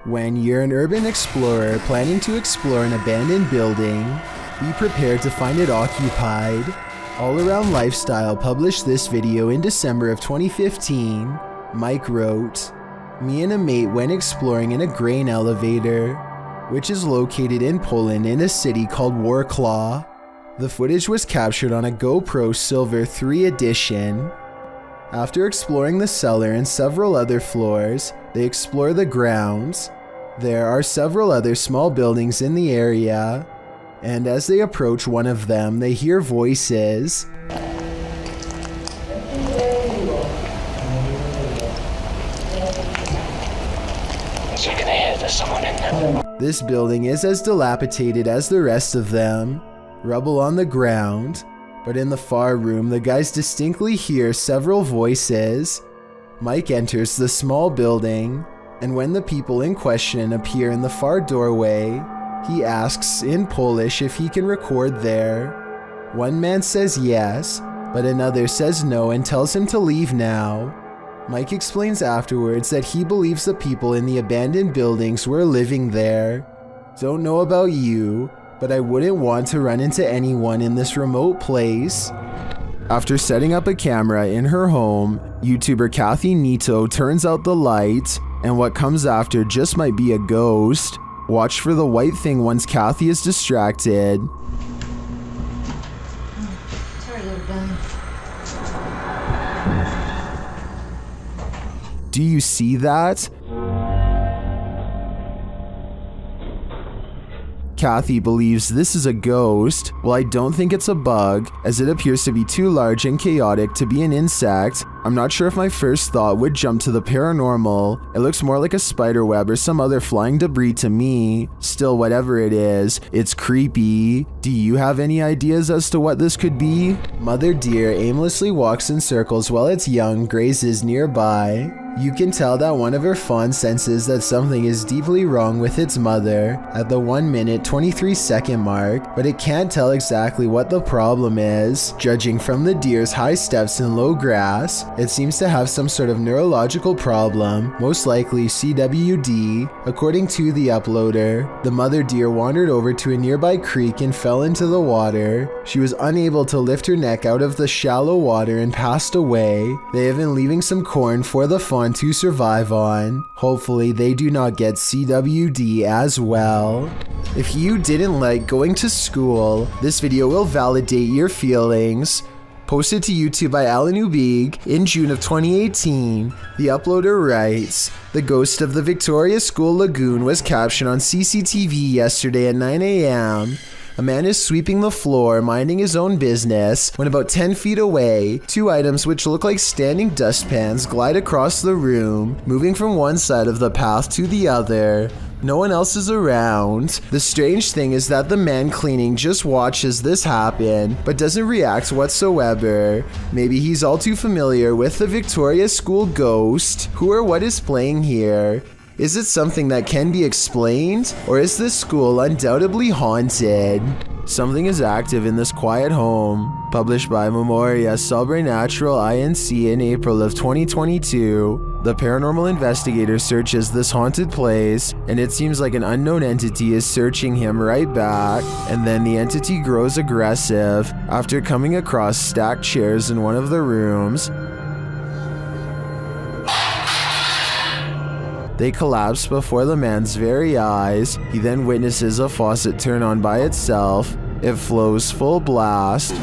When you're an urban explorer planning to explore an abandoned building, be prepared to find it occupied. All Around Lifestyle published this video in December of 2015. Mike wrote, "Me and a mate went exploring in a grain elevator, which is located in Poland in a city called Warklaw. The footage was captured on a GoPro Silver 3 edition. After exploring the cellar and several other floors, they explore the grounds. There are several other small buildings in the area, and as they approach one of them, they hear voices. So you can hear there's someone in there. This building is as dilapidated as the rest of them, rubble on the ground, but in the far room, the guys distinctly hear several voices. Mike enters the small building, and when the people in question appear in the far doorway, he asks in Polish if he can record there. One man says yes, but another says no and tells him to leave now. Mike explains afterwards that he believes the people in the abandoned buildings were living there. Don't know about you, but I wouldn't want to run into anyone in this remote place." After setting up a camera in her home, YouTuber Kathy Nito turns out the light, and what comes after just might be a ghost. Watch for the white thing once Kathy is distracted. Sorry, little guy. Do you see that? Kathy believes this is a ghost. Well, I don't think it's a bug, as it appears to be too large and chaotic to be an insect. I'm not sure if my first thought would jump to the paranormal. It looks more like a spider web or some other flying debris to me. Still, whatever it is, it's creepy. Do you have any ideas as to what this could be? Mother deer aimlessly walks in circles while its young grazes nearby. You can tell that one of her fawn senses that something is deeply wrong with its mother at the 1 minute 23 second mark, but it can't tell exactly what the problem is. Judging from the deer's high steps in low grass, it seems to have some sort of neurological problem, most likely CWD. According to the uploader, the mother deer wandered over to a nearby creek and fell into the water. She was unable to lift her neck out of the shallow water and passed away. They have been leaving some corn for the fawn to survive on. Hopefully they do not get CWD as well. If you didn't like going to school, this video will validate your feelings. Posted to YouTube by Alan Ubig in June of 2018, the uploader writes, "The ghost of the Victoria School Lagoon was captured on CCTV yesterday at 9 a.m. A man is sweeping the floor, minding his own business, when about 10 feet away, two items which look like standing dustpans glide across the room, moving from one side of the path to the other. No one else is around. The strange thing is that the man cleaning just watches this happen, but doesn't react whatsoever. Maybe he's all too familiar with the Victoria School ghost. Who or what is playing here? Is it something that can be explained, or is this school undoubtedly haunted?" Something is active in this quiet home. Published by Memoria Sobrenatural Inc. in April of 2022. The paranormal investigator searches this haunted place, and it seems like an unknown entity is searching him right back, and then the entity grows aggressive after coming across stacked chairs in one of the rooms. They collapse before the man's very eyes. He then witnesses a faucet turn on by itself. It flows full blast.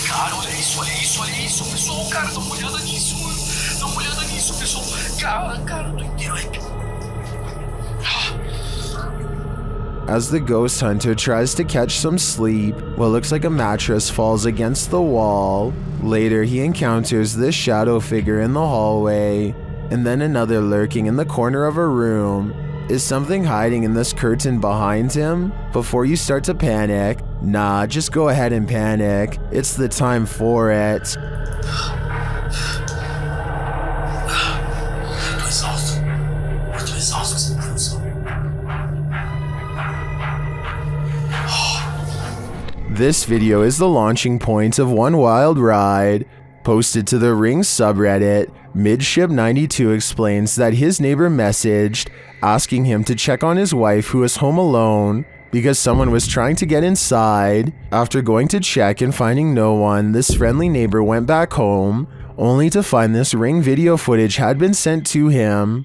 Cara, olha isso, pessoal. Cara, dá uma olhada nisso, mano. Dá uma olhada nisso, pessoal. Cara, eu tô inteiro arrepiado. As the ghost hunter tries to catch some sleep, what looks like a mattress falls against the wall. Later, he encounters this shadow figure in the hallway, and then another lurking in the corner of a room. Is something hiding in this curtain behind him? Before you start to panic, nah, just go ahead and panic. It's the time for it. This video is the launching point of one wild ride. Posted to the Ring subreddit, Midship92 explains that his neighbor messaged asking him to check on his wife who was home alone because someone was trying to get inside. After going to check and finding no one, this friendly neighbor went back home, only to find this Ring video footage had been sent to him.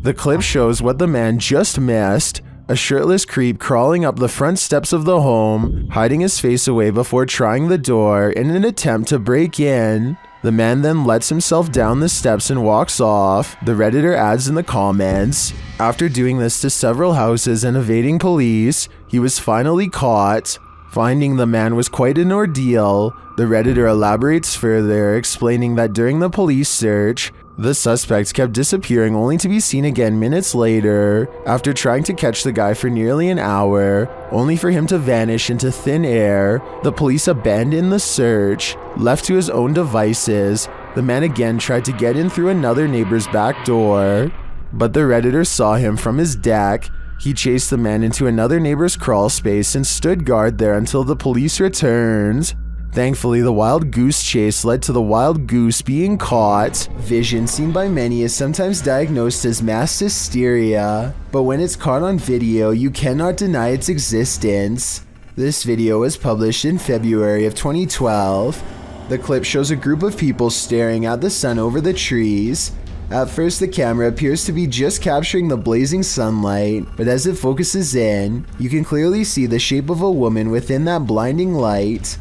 The clip shows what the man just missed, a shirtless creep crawling up the front steps of the home, hiding his face away before trying the door in an attempt to break in. The man then lets himself down the steps and walks off. The Redditor adds in the comments, after doing this to several houses and evading police, he was finally caught. Finding the man was quite an ordeal. The Redditor elaborates further, explaining that during the police search, the suspect kept disappearing only to be seen again minutes later, after trying to catch the guy for nearly an hour, only for him to vanish into thin air. The police abandoned the search. Left to his own devices, the man again tried to get in through another neighbor's back door, but the Redditor saw him from his deck. He chased the man into another neighbor's crawl space and stood guard there until the police returned. Thankfully, the wild goose chase led to the wild goose being caught. Vision seen by many is sometimes diagnosed as mass hysteria, but when it's caught on video, you cannot deny its existence. This video was published in February of 2012. The clip shows a group of people staring at the sun over the trees. At first, the camera appears to be just capturing the blazing sunlight, but as it focuses in, you can clearly see the shape of a woman within that blinding light.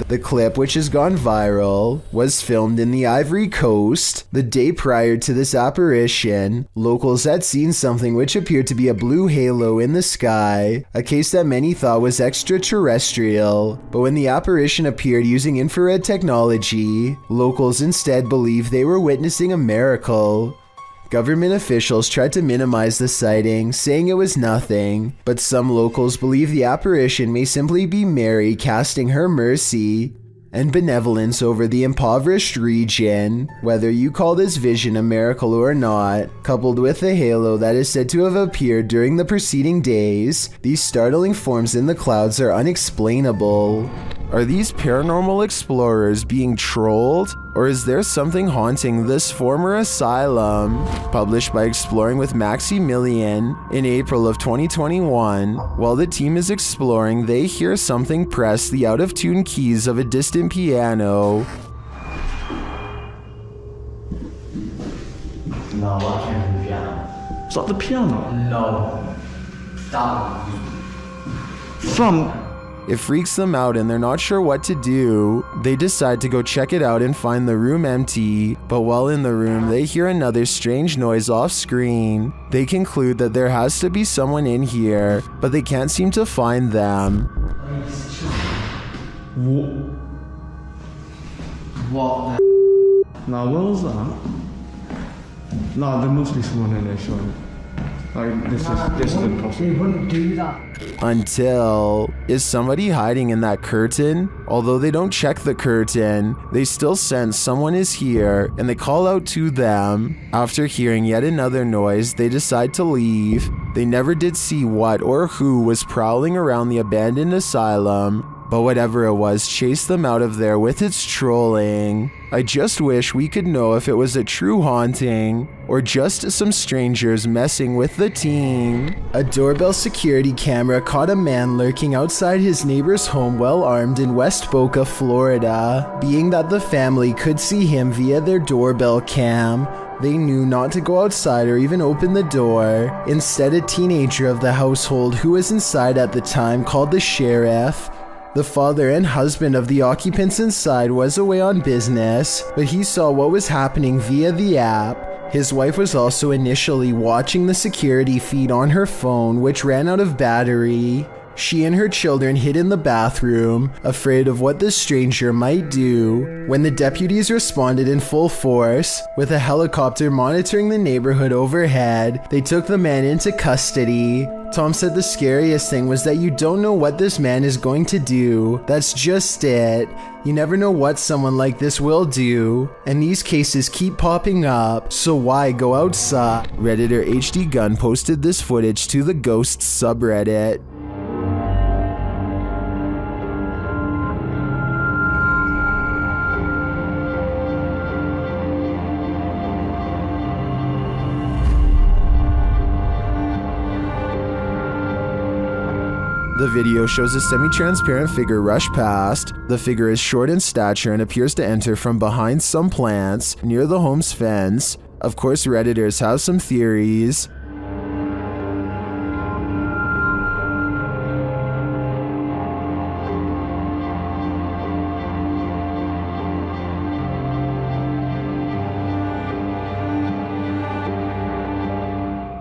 The clip, which has gone viral, was filmed in the Ivory Coast. The day prior to this apparition, locals had seen something which appeared to be a blue halo in the sky, a case that many thought was extraterrestrial. But when the apparition appeared using infrared technology, locals instead believed they were witnessing a miracle. Government officials tried to minimize the sighting, saying it was nothing, but some locals believe the apparition may simply be Mary casting her mercy and benevolence over the impoverished region. Whether you call this vision a miracle or not, coupled with the halo that is said to have appeared during the preceding days, these startling forms in the clouds are unexplainable. Are these paranormal explorers being trolled? Or is there something haunting this former asylum? Published by Exploring with Maximilian in April of 2021. While the team is exploring, they hear something press the out-of-tune keys of a distant piano. No, I can't do the piano. Is that the piano? No. That one. From... It freaks them out and they're not sure what to do. They decide to go check it out and find the room empty, but while in the room, they hear another strange noise off screen. They conclude that there has to be someone in here, but they can't seem to find them. What the? Now, what was that? No, there must be someone in there, surely. Like, this is impossible. They wouldn't do that. Until, is somebody hiding in that curtain? Although they don't check the curtain, they still sense someone is here and they call out to them. After hearing yet another noise, they decide to leave. They never did see what or who was prowling around the abandoned asylum, but whatever it was chased them out of there with its trolling. I just wish we could know if it was a true haunting or just some strangers messing with the team. A doorbell security camera caught a man lurking outside his neighbor's home well armed in West Boca, Florida. Being that the family could see him via their doorbell cam, they knew not to go outside or even open the door. Instead, a teenager of the household who was inside at the time called the sheriff. The father and husband of the occupants inside was away on business, but he saw what was happening via the app. His wife was also initially watching the security feed on her phone, which ran out of battery. She and her children hid in the bathroom, afraid of what this stranger might do. When the deputies responded in full force, with a helicopter monitoring the neighborhood overhead, they took the man into custody. Tom said the scariest thing was that you don't know what this man is going to do. That's just it. You never know what someone like this will do, and these cases keep popping up, so why go outside? Redditor HD Gun posted this footage to the Ghosts subreddit. The video shows a semi-transparent figure rush past. The figure is short in stature and appears to enter from behind some plants near the home's fence. Of course, Redditors have some theories.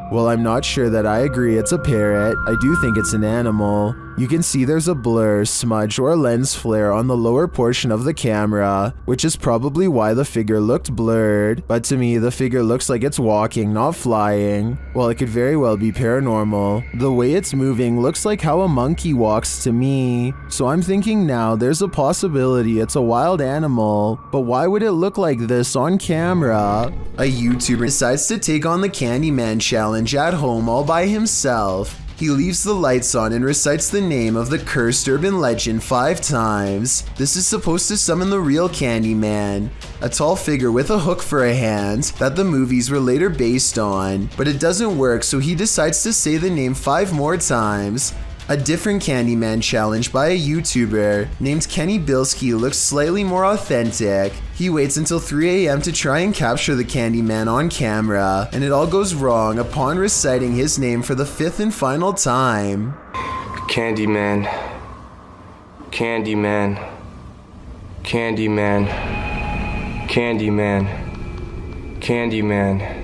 While I'm not sure that I agree it's a parrot, I do think it's an animal. You can see there's a blur, smudge, or lens flare on the lower portion of the camera, which is probably why the figure looked blurred, but to me the figure looks like it's walking, not flying. While it could very well be paranormal, the way it's moving looks like how a monkey walks to me. So I'm thinking now there's a possibility it's a wild animal, but why would it look like this on camera? A YouTuber decides to take on the Candyman challenge at home all by himself. He leaves the lights on and recites the name of the cursed urban legend 5 times. This is supposed to summon the real Candyman, a tall figure with a hook for a hand that the movies were later based on, but it doesn't work, so he decides to say the name 5 more times. A different Candyman challenge by a YouTuber named Kenny Bilski looks slightly more authentic. He waits until 3 a.m. to try and capture the Candyman on camera, and it all goes wrong upon reciting his name for the 5th and final time. Candyman. Candyman. Candyman. Candyman. Candyman.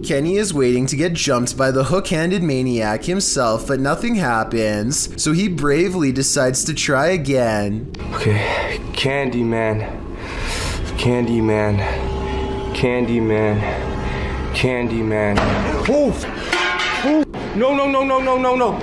Kenny is waiting to get jumped by the hook-handed maniac himself, but nothing happens, so he bravely decides to try again. Okay, Candyman. Candyman. Candyman. Candyman. Oh! Oh! No, no, no, no, no, no, no!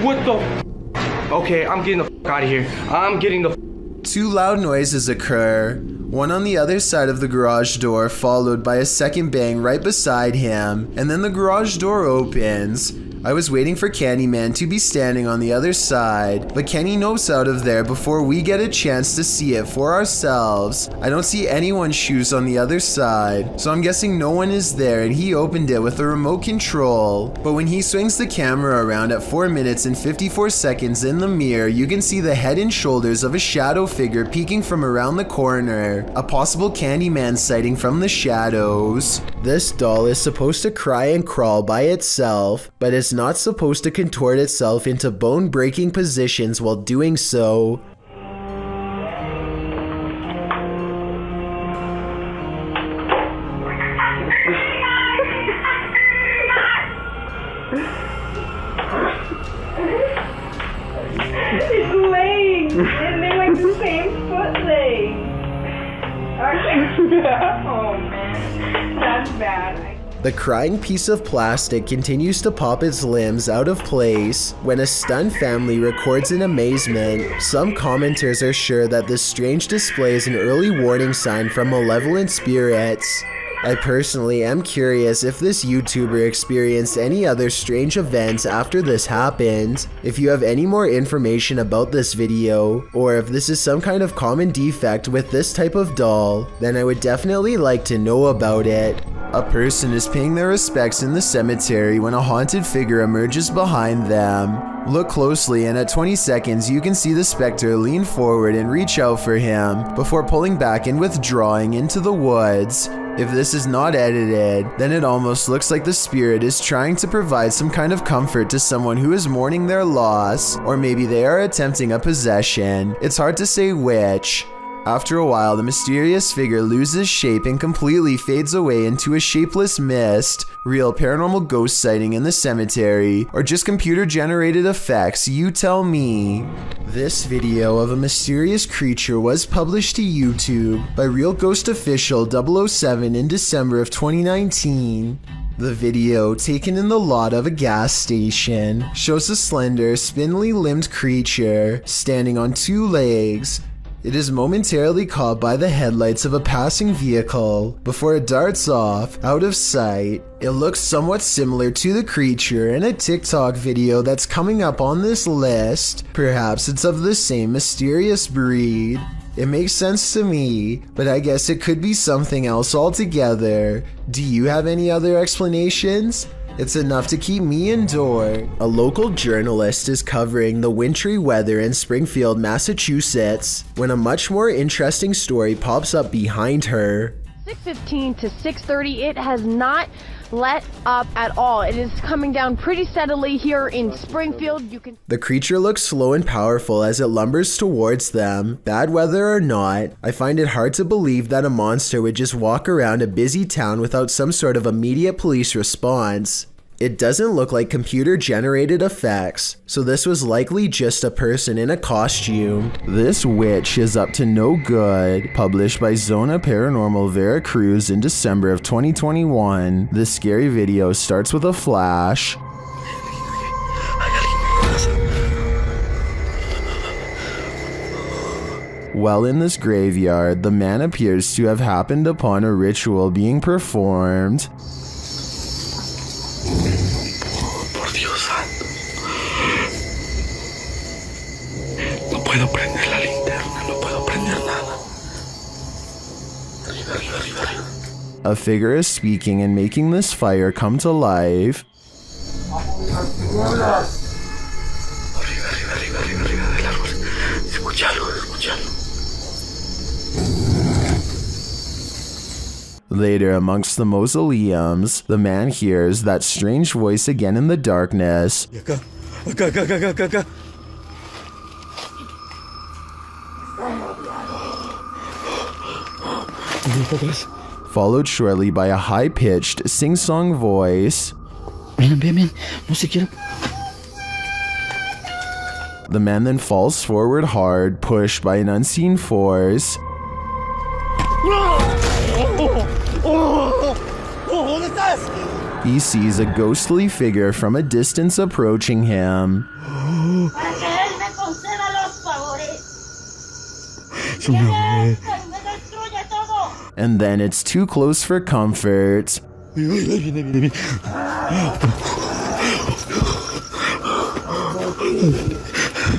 What the Okay, I'm getting the out of here. I'm getting the 2 loud noises occur, one on the other side of the garage door, followed by a second bang right beside him, and then the garage door opens. I was waiting for Candyman to be standing on the other side, but Kenny nopes out of there before we get a chance to see it for ourselves. I don't see anyone's shoes on the other side, so I'm guessing no one is there and he opened it with a remote control. But when he swings the camera around at 4 minutes and 54 seconds in the mirror, you can see the head and shoulders of a shadow figure peeking from around the corner, a possible Candyman sighting from the shadows. This doll is supposed to cry and crawl by itself, but it's not supposed to contort itself into bone-breaking positions while doing so. Its legs! And they're like the same foot legs! Aren't they? Oh man, that's bad. The crying piece of plastic continues to pop its limbs out of place when a stunned family records in amazement. Some commenters are sure that this strange display is an early warning sign from malevolent spirits. I personally am curious if this YouTuber experienced any other strange events after this happened. If you have any more information about this video, or if this is some kind of common defect with this type of doll, then I would definitely like to know about it. A person is paying their respects in the cemetery when a haunted figure emerges behind them. Look closely, and at 20 seconds you can see the specter lean forward and reach out for him before pulling back and withdrawing into the woods. If this is not edited, then it almost looks like the spirit is trying to provide some kind of comfort to someone who is mourning their loss, or maybe they are attempting a possession. It's hard to say which. After a while, the mysterious figure loses shape and completely fades away into a shapeless mist. Real paranormal ghost sighting in the cemetery, or just computer-generated effects, you tell me. This video of a mysterious creature was published to YouTube by Real Ghost Official 007 in December of 2019. The video, taken in the lot of a gas station, shows a slender, spindly-limbed creature standing on 2 legs. It is momentarily caught by the headlights of a passing vehicle before it darts off, out of sight. It looks somewhat similar to the creature in a TikTok video that's coming up on this list. Perhaps it's of the same mysterious breed. It makes sense to me, but I guess it could be something else altogether. Do you have any other explanations? It's enough to keep me indoors. A local journalist is covering the wintry weather in Springfield, Massachusetts, when a much more interesting story pops up behind her. 6:15 to 6:30, it has not let up at all. It is coming down pretty steadily here in Springfield. The creature looks slow and powerful as it lumbers towards them. Bad weather or not, I find it hard to believe that a monster would just walk around a busy town without some sort of immediate police response. It doesn't look like computer-generated effects, so this was likely just a person in a costume. This witch is up to no good. Published by Zona Paranormal Veracruz in December of 2021. This scary video starts with a flash. While in this graveyard, the man appears to have happened upon a ritual being performed. Por Dios santo. No puedo prender la linterna, no puedo prender nada. Arriba, arriba, arriba, arriba. A figure is speaking and making this fire come to life. Arriba, arriba, arriba, arriba, arriba del árbol. Escúchalo, escúchalo. Later, amongst the mausoleums, the man hears that strange voice again in the darkness. Acá, acá, acá, acá, acá, acá. Followed shortly by a high-pitched, sing-song voice. Ven, ven, ven. No se quiere. The man then falls forward hard, pushed by an unseen force. ¿Dónde estás? He sees a ghostly figure from a distance approaching him. Para que él me conceda los favores. Que me destruye todo. And then it's too close for comfort.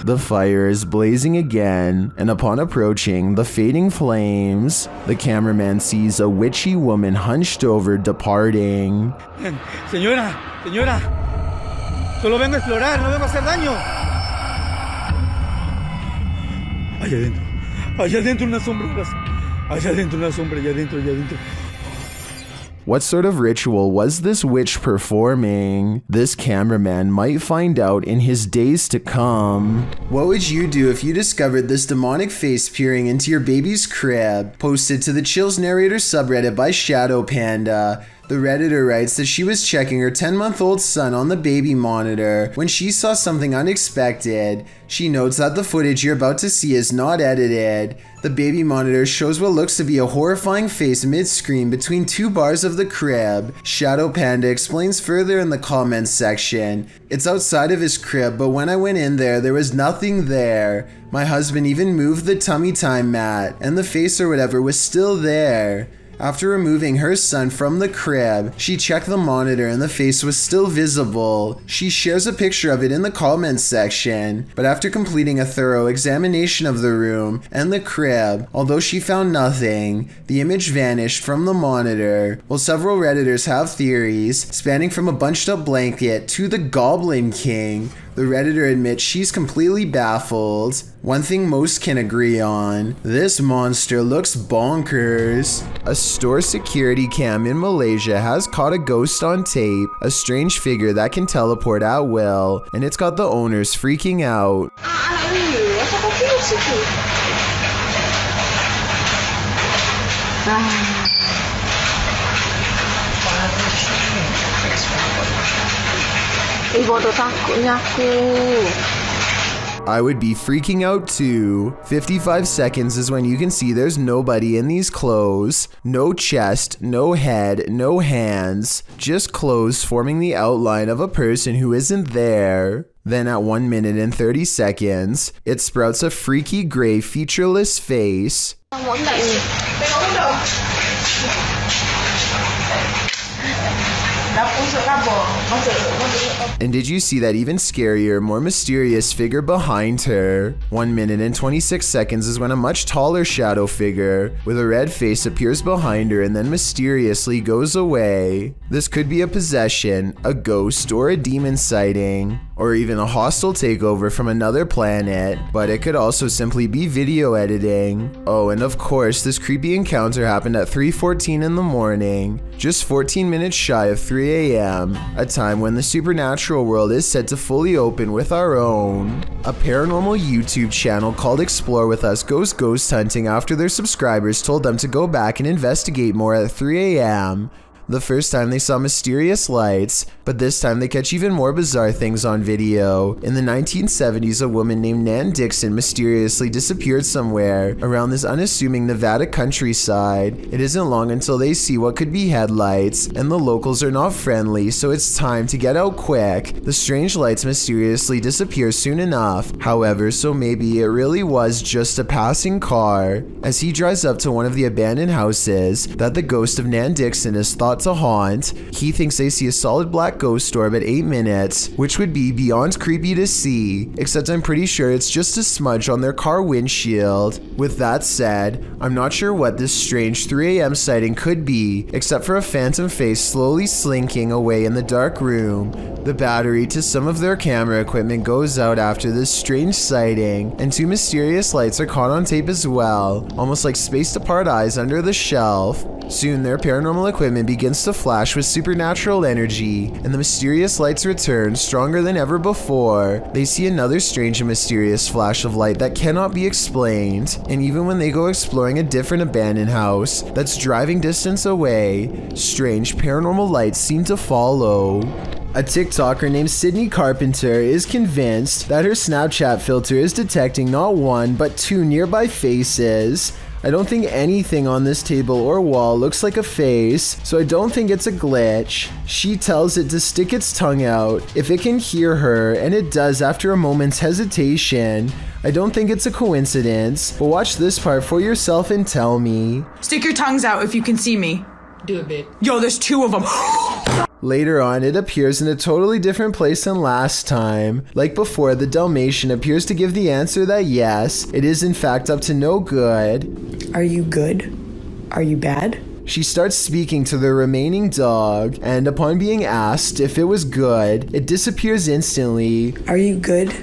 The fire is blazing again, and upon approaching the fading flames, the cameraman sees a witchy woman hunched over departing. Señora, señora. Solo vengo a explorar, no vengo a hacer daño. Allá adentro unas sombras. Allá adentro una sombra, allá adentro, allá adentro. What sort of ritual was this witch performing? This cameraman might find out in his days to come. What would you do if you discovered this demonic face peering into your baby's crib? Posted to the Chills Narrator subreddit by Shadow Panda. The Redditor writes that she was checking her 10-month-old son on the baby monitor when she saw something unexpected. She notes that the footage you're about to see is not edited. The baby monitor shows what looks to be a horrifying face mid-screen between two bars of the crib. Shadow Panda explains further in the comments section. It's outside of his crib, but when I went in there was nothing there. My husband even moved the tummy time mat, and the face or whatever was still there. After removing her son from the crib, she checked the monitor and the face was still visible. She shares a picture of it in the comments section, but after completing a thorough examination of the room and the crib, although she found nothing, the image vanished from the monitor. While several Redditors have theories, spanning from a bunched up blanket to the Goblin King, the Redditor admits she's completely baffled. One thing most can agree on, this monster looks bonkers. A store security cam in Malaysia has caught a ghost on tape, a strange figure that can teleport at will, and it's got the owners freaking out. I would be freaking out too. 55 seconds is when you can see there's nobody in these clothes. No chest, no head, no hands. Just clothes forming the outline of a person who isn't there. Then at 1 minute and 30 seconds, it sprouts a freaky gray featureless face. And did you see that even scarier, more mysterious figure behind her? 1 minute and 26 seconds is when a much taller shadow figure with a red face appears behind her and then mysteriously goes away. This could be a possession, a ghost, or a demon sighting, or even a hostile takeover from another planet, but it could also simply be video editing. Oh, and of course, this creepy encounter happened at 3:14 in the morning, just 14 minutes shy of 3 a.m., a time when the supernatural world is set to fully open with our own. A paranormal YouTube channel called Explore With Us goes ghost hunting after their subscribers told them to go back and investigate more at 3 a.m. The first time they saw mysterious lights, but this time they catch even more bizarre things on video. In the 1970s, a woman named Nan Dixon mysteriously disappeared somewhere around this unassuming Nevada countryside. It isn't long until they see what could be headlights, and the locals are not friendly, so it's time to get out quick. The strange lights mysteriously disappear soon enough, however, so maybe it really was just a passing car. As he drives up to one of the abandoned houses that the ghost of Nan Dixon is thought to haunt, he thinks they see a solid black ghost orb at 8 minutes, which would be beyond creepy to see, except I'm pretty sure it's just a smudge on their car windshield. With that said, I'm not sure what this strange 3 a.m. sighting could be, except for a phantom face slowly slinking away in the dark room. The battery to some of their camera equipment goes out after this strange sighting, and 2 mysterious lights are caught on tape as well, almost like spaced apart eyes under the shelf. Soon their paranormal equipment begins to flash with supernatural energy, and the mysterious lights return stronger than ever before. They see another strange and mysterious flash of light that cannot be explained, and even when they go exploring a different abandoned house that's driving distance away, strange paranormal lights seem to follow. A TikToker named Sydney Carpenter is convinced that her Snapchat filter is detecting not 1 but 2 nearby faces. I don't think anything on this table or wall looks like a face, so I don't think it's a glitch. She tells it to stick its tongue out if it can hear her, and it does after a moment's hesitation. I don't think it's a coincidence, but watch this part for yourself and tell me. Stick your tongues out if you can see me. Do a bit. Yo, there's 2 of them. Later on, it appears in a totally different place than last time. Like before, the Dalmatian appears to give the answer that yes, it is in fact up to no good. Are you good? Are you bad? She starts speaking to the remaining dog, and upon being asked if it was good, it disappears instantly. Are you good?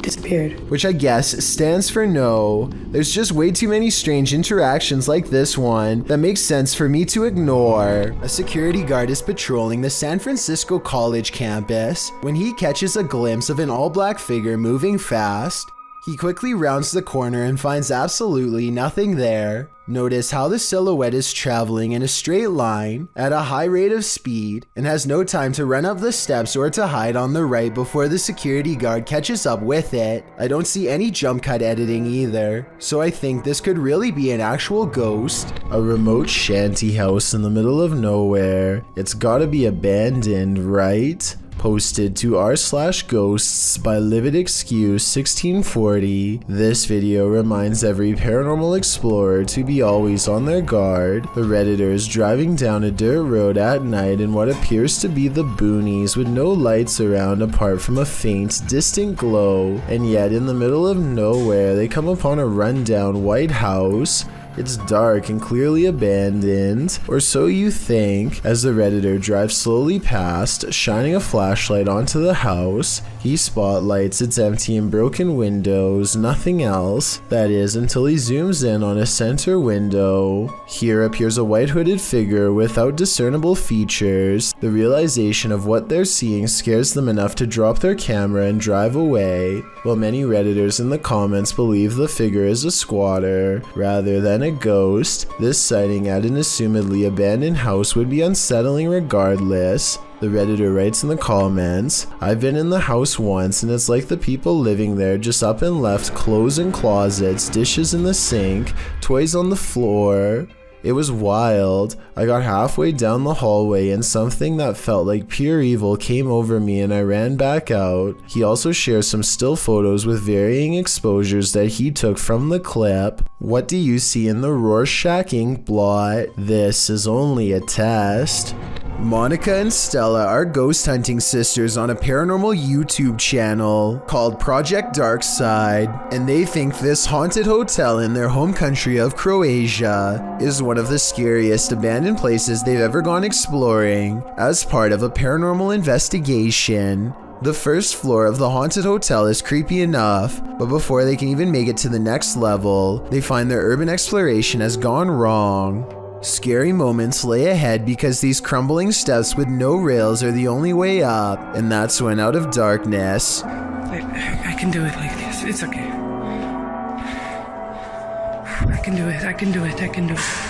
Disappeared. Which I guess stands for no. There's just way too many strange interactions like this one that makes sense for me to ignore. A security guard is patrolling the San Francisco College campus when he catches a glimpse of an all-black figure moving fast. He quickly rounds the corner and finds absolutely nothing there. Notice how the silhouette is traveling in a straight line at a high rate of speed and has no time to run up the steps or to hide on the right before the security guard catches up with it. I don't see any jump cut editing either, so I think this could really be an actual ghost. A remote shanty house in the middle of nowhere. It's gotta be abandoned, right? Posted to r/ghosts by Livid Excuse 1640. This video reminds every paranormal explorer to be always on their guard. The Redditor is driving down a dirt road at night in what appears to be the boonies with no lights around apart from a faint, distant glow, and yet in the middle of nowhere they come upon a rundown white house. It's dark and clearly abandoned, or so you think, as the Redditor drives slowly past, shining a flashlight onto the house. He spotlights its empty and broken windows, nothing else, that is, until he zooms in on a center window. Here appears a white hooded figure without discernible features. The realization of what they're seeing scares them enough to drop their camera and drive away, while many Redditors in the comments believe the figure is a squatter rather than a ghost. This sighting at an assumedly abandoned house would be unsettling regardless. The Redditor writes in the comments, "I've been in the house once and it's like the people living there just up and left clothes in closets, dishes in the sink, toys on the floor. It was wild. I got halfway down the hallway and something that felt like pure evil came over me and I ran back out." He also shares some still photos with varying exposures that he took from the clip. What do you see in the Rorschach ink blot? This is only a test. Monica and Stella are ghost hunting sisters on a paranormal YouTube channel called Project Dark Side, and they think this haunted hotel in their home country of Croatia is one of the scariest abandoned places they've ever gone exploring as part of a paranormal investigation. The first floor of the haunted hotel is creepy enough, but before they can even make it to the next level, they find their urban exploration has gone wrong. Scary moments lay ahead because these crumbling steps with no rails are the only way up, and that's when out of darkness... I can do it like this. It's okay. I can do it. I can do it. I can do it.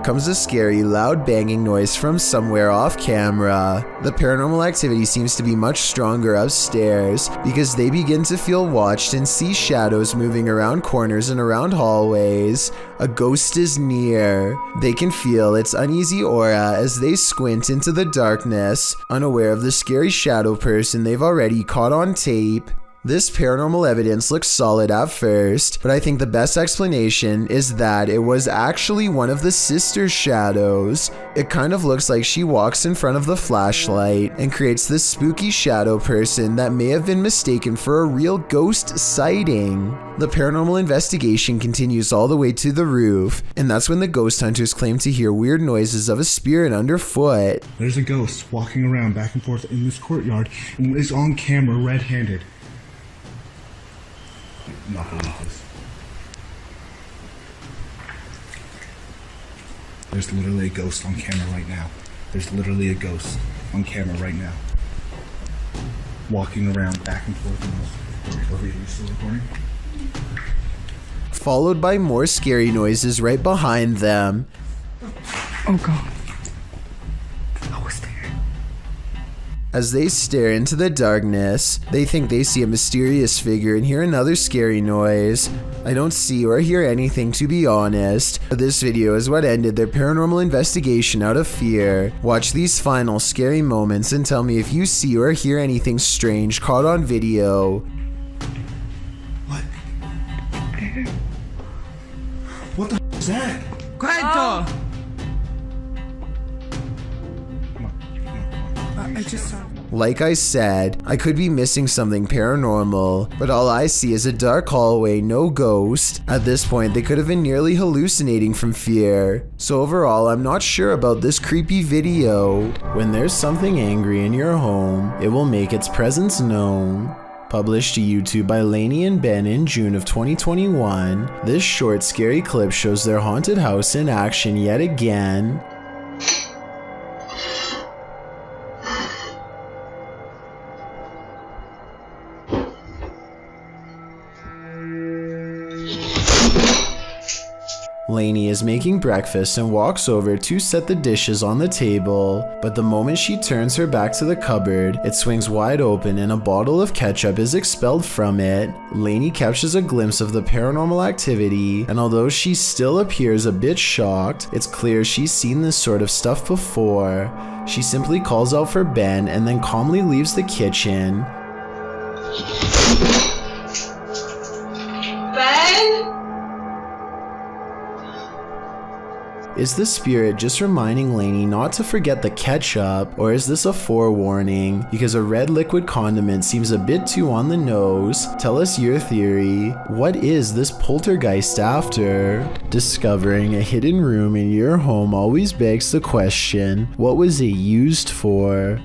comes a scary, loud banging noise from somewhere off camera. The paranormal activity seems to be much stronger upstairs because they begin to feel watched and see shadows moving around corners and around hallways. A ghost is near. They can feel its uneasy aura as they squint into the darkness, unaware of the scary shadow person they've already caught on tape. This paranormal evidence looks solid at first, but I think the best explanation is that it was actually one of the sister's shadows. It kind of looks like she walks in front of the flashlight and creates this spooky shadow person that may have been mistaken for a real ghost sighting. The paranormal investigation continues all the way to the roof, and that's when the ghost hunters claim to hear weird noises of a spirit underfoot. There's a ghost walking around back and forth in this courtyard and is on camera red-handed. I'm not gonna believe this. There's literally a ghost on camera right now. There's literally a ghost on camera right now. Walking around back and forth in this. Are you still recording? Followed by more scary noises right behind them. Oh god. As they stare into the darkness, they think they see a mysterious figure and hear another scary noise. I don't see or hear anything, to be honest, but this video is what ended their paranormal investigation out of fear. Watch these final scary moments and tell me if you see or hear anything strange caught on video. What? What the f is that? Quiet! I just saw. Like I said, I could be missing something paranormal, but all I see is a dark hallway, no ghost. At this point, they could have been nearly hallucinating from fear. So overall, I'm not sure about this creepy video. When there's something angry in your home, it will make its presence known. Published to YouTube by Lainey and Ben in June of 2021, this short, scary clip shows their haunted house in action yet again. Lainey is making breakfast and walks over to set the dishes on the table, but the moment she turns her back to the cupboard, it swings wide open and a bottle of ketchup is expelled from it. Lainey catches a glimpse of the paranormal activity, and although she still appears a bit shocked, it's clear she's seen this sort of stuff before. She simply calls out for Ben and then calmly leaves the kitchen. Ben? Is the spirit just reminding Lainey not to forget the ketchup, or is this a forewarning? Because a red liquid condiment seems a bit too on the nose. Tell us your theory. What is this poltergeist after? Discovering a hidden room in your home always begs the question, what was it used for?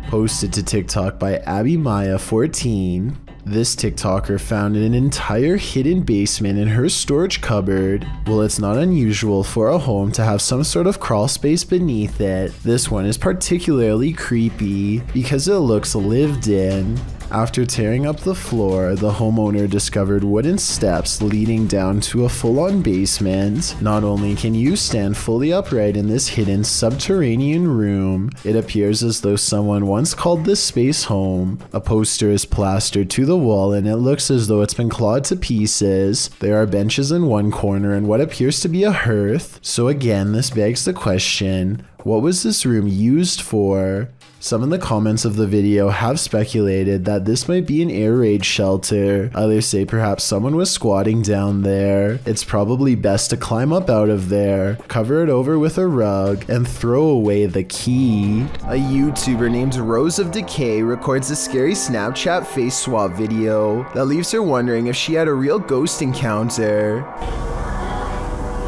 Posted to TikTok by AbbyMaya14. This TikToker found an entire hidden basement in her storage cupboard. Well, it's not unusual for a home to have some sort of crawl space beneath it. This one is particularly creepy because it looks lived in. After tearing up the floor, the homeowner discovered wooden steps leading down to a full-on basement. Not only can you stand fully upright in this hidden subterranean room, it appears as though someone once called this space home. A poster is plastered to the wall and it looks as though it's been clawed to pieces. There are benches in one corner and what appears to be a hearth. So again, this begs the question, What was this room used for? Some in the comments of the video have speculated that this might be an air raid shelter. Others say perhaps someone was squatting down there. It's probably best to climb up out of there, cover it over with a rug, and throw away the key. A YouTuber named Rose of Decay records a scary Snapchat face swap video that leaves her wondering if she had a real ghost encounter.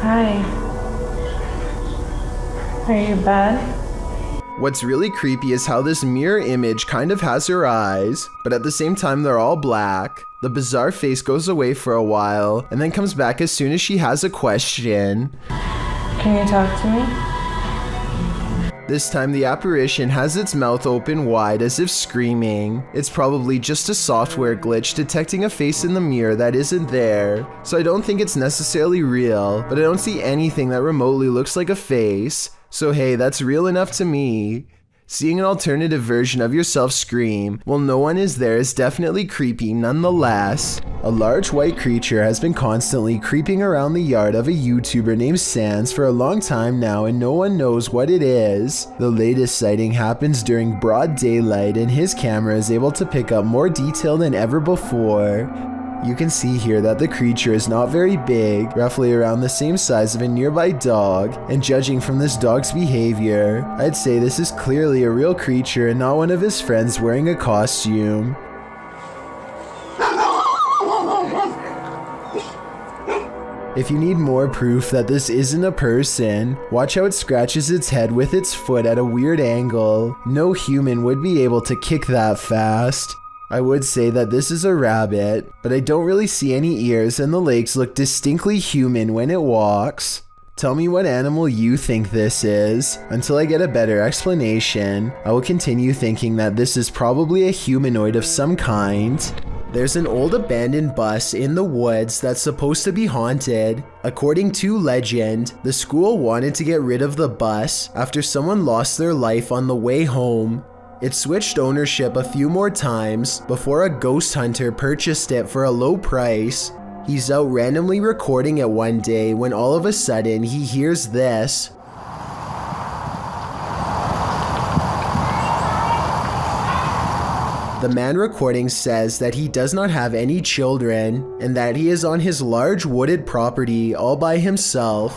Hi. Are you bad? What's really creepy is how this mirror image kind of has her eyes, but at the same time they're all black. The bizarre face goes away for a while and then comes back as soon as she has a question. Can you talk to me? This time the apparition has its mouth open wide as if screaming. It's probably just a software glitch detecting a face in the mirror that isn't there, so I don't think it's necessarily real, but I don't see anything that remotely looks like a face. So hey, that's real enough to me. Seeing an alternative version of yourself scream while no one is there is definitely creepy nonetheless. A large white creature has been constantly creeping around the yard of a YouTuber named Sans for a long time now and no one knows what it is. The latest sighting happens during broad daylight and his camera is able to pick up more detail than ever before. You can see here that the creature is not very big, roughly around the same size of a nearby dog, and judging from this dog's behavior, I'd say this is clearly a real creature and not one of his friends wearing a costume. If you need more proof that this isn't a person, watch how it scratches its head with its foot at a weird angle. No human would be able to kick that fast. I would say that this is a rabbit, but I don't really see any ears and the legs look distinctly human when it walks. Tell me what animal you think this is. Until I get a better explanation, I will continue thinking that this is probably a humanoid of some kind. There's an old abandoned bus in the woods that's supposed to be haunted. According to legend, the school wanted to get rid of the bus after someone lost their life on the way home. It switched ownership a few more times before a ghost hunter purchased it for a low price. He's out randomly recording it one day when all of a sudden he hears this. The man recording says that he does not have any children and that he is on his large wooded property all by himself.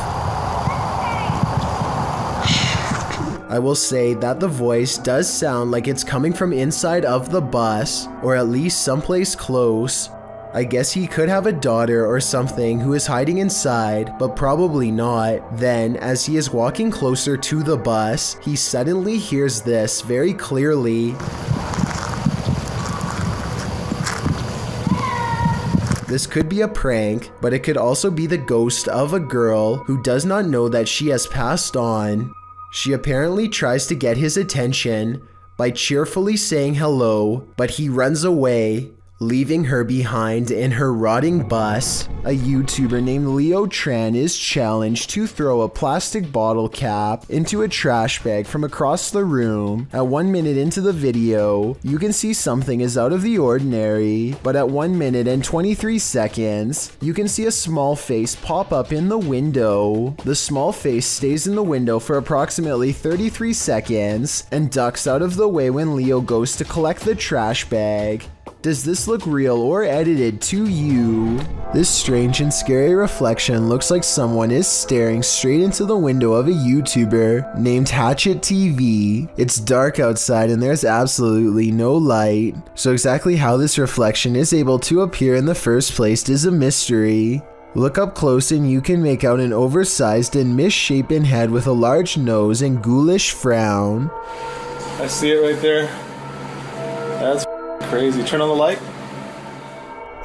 I will say that the voice does sound like it's coming from inside of the bus, or at least someplace close. I guess he could have a daughter or something who is hiding inside, but probably not. Then, as he is walking closer to the bus, he suddenly hears this very clearly. This could be a prank, but it could also be the ghost of a girl who does not know that she has passed on. She apparently tries to get his attention by cheerfully saying hello, but he runs away, leaving her behind in her rotting bus. A YouTuber named Leo Tran is challenged to throw a plastic bottle cap into a trash bag from across the room. At 1 minute into the video, you can see something is out of the ordinary, but at 1 minute and 23 seconds, you can see a small face pop up in the window. The small face stays in the window for approximately 33 seconds and ducks out of the way when Leo goes to collect the trash bag. Does this look real or edited to you? This strange and scary reflection looks like someone is staring straight into the window of a YouTuber named Hatchet TV. It's dark outside and there's absolutely no light, so exactly how this reflection is able to appear in the first place is a mystery. Look up close and you can make out an oversized and misshapen head with a large nose and ghoulish frown. I see it right there. That's crazy. Turn on the light.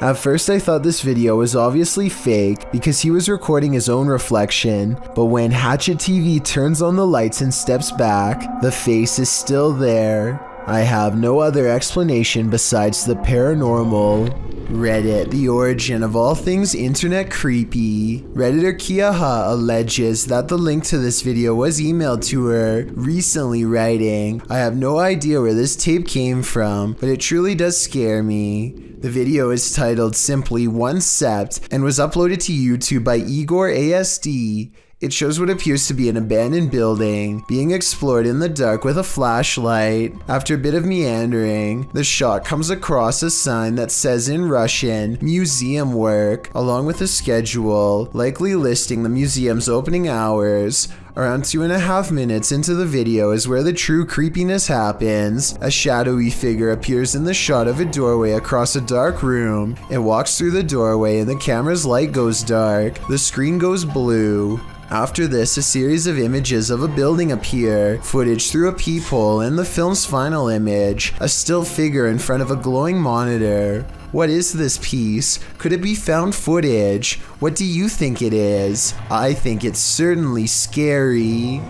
At first I thought this video was obviously fake because he was recording his own reflection, but when Hatchet TV turns on the lights and steps back, the face is still there. I have no other explanation besides the paranormal. Reddit, the origin of all things internet creepy. Redditor Kiaha alleges that the link to this video was emailed to her recently, writing, "I have no idea where this tape came from, but it truly does scare me." The video is titled simply One Sept and was uploaded to YouTube by Igor ASD It shows what appears to be an abandoned building being explored in the dark with a flashlight. After a bit of meandering, the shot comes across a sign that says in Russian, museum work, along with a schedule, likely listing the museum's opening hours. Around 2.5 minutes into the video is where the true creepiness happens. A shadowy figure appears in the shot of a doorway across a dark room. It walks through the doorway and the camera's light goes dark. The screen goes blue. After this, a series of images of a building appear, footage through a peephole, and the film's final image, a still figure in front of a glowing monitor. What is this piece? Could it be found footage? What do you think it is? I think it's certainly scary.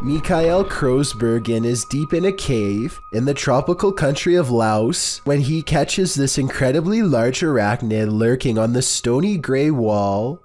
Mikhail Krosbergen is deep in a cave in the tropical country of Laos when he catches this incredibly large arachnid lurking on the stony gray wall.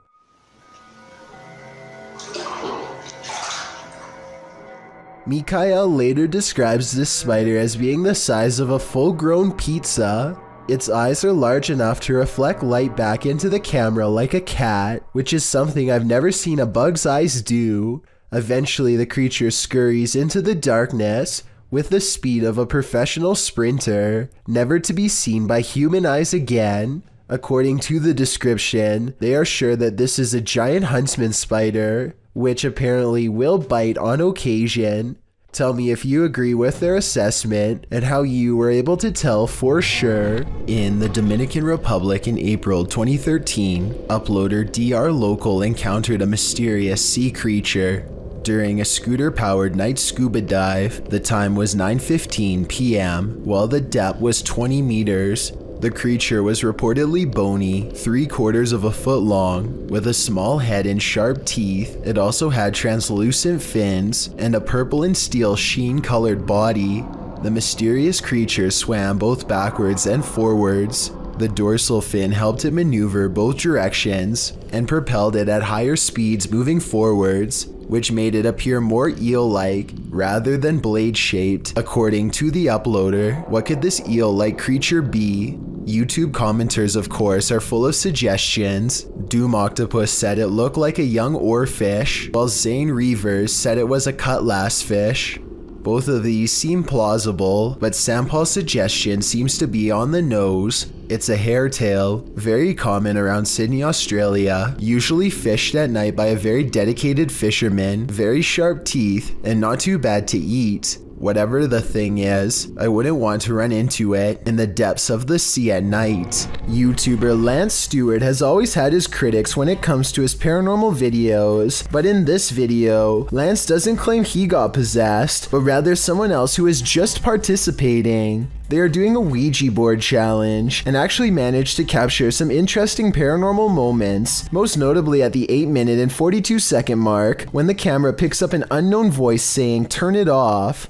Mikhail later describes this spider as being the size of a full-grown pizza. Its eyes are large enough to reflect light back into the camera like a cat, which is something I've never seen a bug's eyes do. Eventually, the creature scurries into the darkness with the speed of a professional sprinter, never to be seen by human eyes again. According to the description, they are sure that this is a giant huntsman spider, which apparently will bite on occasion. Tell me if you agree with their assessment and how you were able to tell for sure. In the Dominican Republic in April 2013, uploader DR Local encountered a mysterious sea creature during a scooter-powered night scuba dive. The time was 9:15 p.m. while the depth was 20 meters. The creature was reportedly bony, 3/4 of a foot long, with a small head and sharp teeth. It also had translucent fins and a purple and steel sheen-colored body. The mysterious creature swam both backwards and forwards. The dorsal fin helped it maneuver both directions and propelled it at higher speeds moving forwards, which made it appear more eel-like rather than blade-shaped. According to the uploader, what could this eel-like creature be? YouTube commenters, of course, are full of suggestions. Doom Octopus said it looked like a young oarfish, while Zane Reavers said it was a cutlass fish. Both of these seem plausible, but Sampal's suggestion seems to be on the nose. It's a hairtail, very common around Sydney, Australia, usually fished at night by a very dedicated fisherman, very sharp teeth, and not too bad to eat. Whatever the thing is, I wouldn't want to run into it in the depths of the sea at night. YouTuber Lance Stewart has always had his critics when it comes to his paranormal videos, but in this video, Lance doesn't claim he got possessed, but rather someone else who is just participating. They are doing a Ouija board challenge and actually managed to capture some interesting paranormal moments, most notably at the 8-minute and 42-second mark when the camera picks up an unknown voice saying, "Turn it off."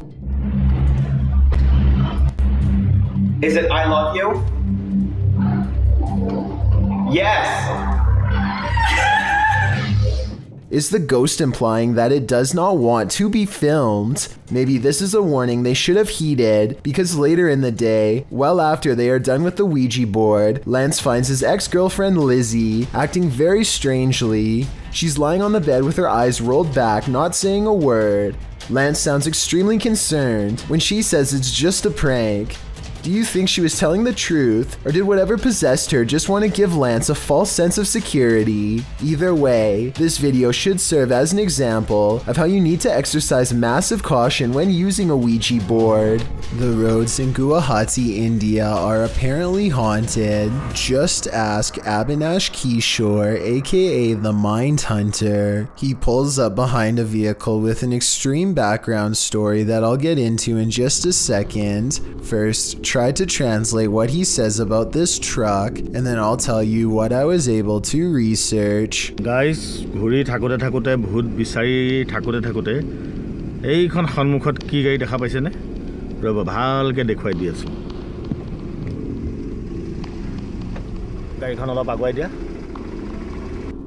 Is it I love you? Yes! Is the ghost implying that it does not want to be filmed? Maybe this is a warning they should have heeded, because later in the day, well after they are done with the Ouija board, Lance finds his ex-girlfriend Lizzie acting very strangely. She's lying on the bed with her eyes rolled back, not saying a word. Lance sounds extremely concerned when she says it's just a prank. Do you think she was telling the truth, or did whatever possessed her just want to give Lance a false sense of security? Either way, this video should serve as an example of how you need to exercise massive caution when using a Ouija board. The roads in Guwahati, India are apparently haunted. Just ask Abhinash Kishore, aka the Mind Hunter. He pulls up behind a vehicle with an extreme background story that I'll get into in just a second. First, try to translate what he says about this truck, and then I'll tell you what I was able to research. Guys, ঘুৰি থাকোতে থাকোতে ভূত বিচাৰি থাকোতে থাকোতে এইখন সন্মুখত কি গাড়ী দেখা পাইছে নে? ৰব ভালকে দেখুৱাই দি আছো। গাড়ীখন অলপ আগুৱাই দিয়া।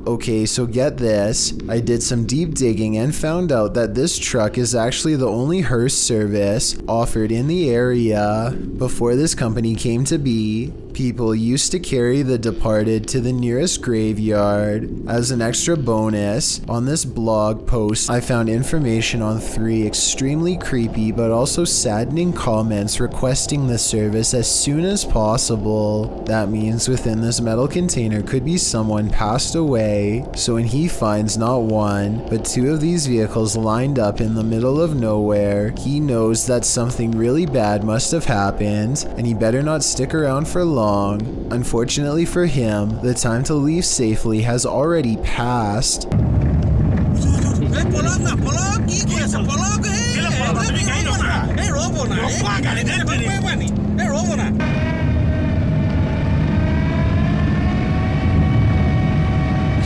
Okay, so get this. I did some deep digging and found out that this truck is actually the only hearse service offered in the area. Before this company came to be, People used to carry the departed to the nearest graveyard. As an extra bonus, on this blog post, I found information on 3 extremely creepy but also saddening comments requesting the service as soon as possible. That means within this metal container could be someone passed away, so when he finds not 1, but 2 of these vehicles lined up in the middle of nowhere, he knows that something really bad must have happened, and he better not stick around for long. Unfortunately for him, the time to leave safely has already passed.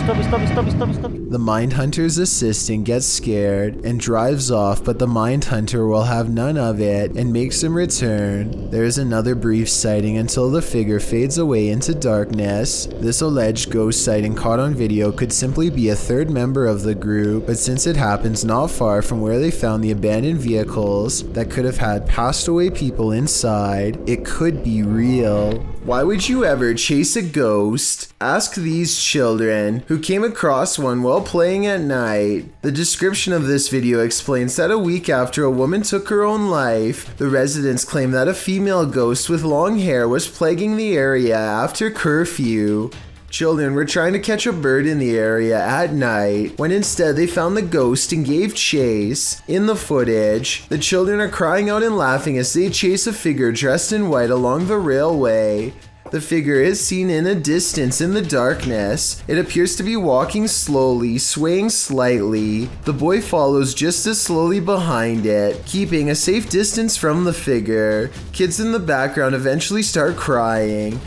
Stop. The Mindhunter's assistant gets scared and drives off, but the Mindhunter will have none of it and makes him return. There is another brief sighting until the figure fades away into darkness. This alleged ghost sighting caught on video could simply be a third member of the group, but since it happens not far from where they found the abandoned vehicles that could have had passed away people inside, it could be real. Why would you ever chase a ghost? Ask these children who came across one while playing at night. The description of this video explains that a week after a woman took her own life, the residents claim that a female ghost with long hair was plaguing the area after curfew. Children were trying to catch a bird in the area at night, when instead they found the ghost and gave chase. In the footage, the children are crying out and laughing as they chase a figure dressed in white along the railway. The figure is seen in a distance in the darkness. It appears to be walking slowly, swaying slightly. The boy follows just as slowly behind it, keeping a safe distance from the figure. Kids in the background eventually start crying.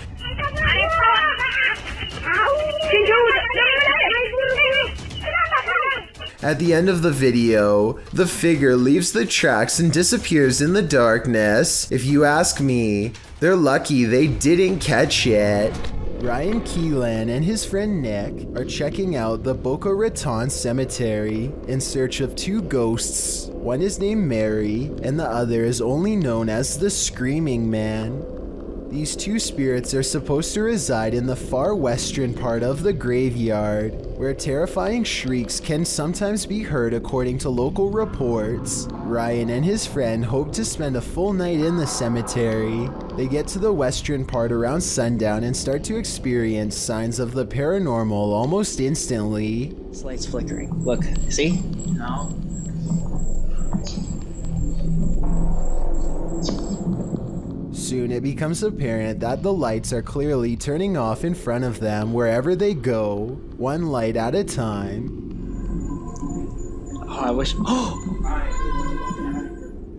At the end of the video, the figure leaves the tracks and disappears in the darkness. If you ask me, they're lucky they didn't catch it. Ryan Keelan and his friend Nick are checking out the Boca Raton Cemetery in search of 2 ghosts. One is named Mary, and the other is only known as the Screaming Man. These 2 spirits are supposed to reside in the far western part of the graveyard, where terrifying shrieks can sometimes be heard according to local reports. Ryan and his friend hope to spend a full night in the cemetery. They get to the western part around sundown and start to experience signs of the paranormal almost instantly. This light's flickering. Look, see? No. Soon it becomes apparent that the lights are clearly turning off in front of them wherever they go, one light at a time. Oh, I wish.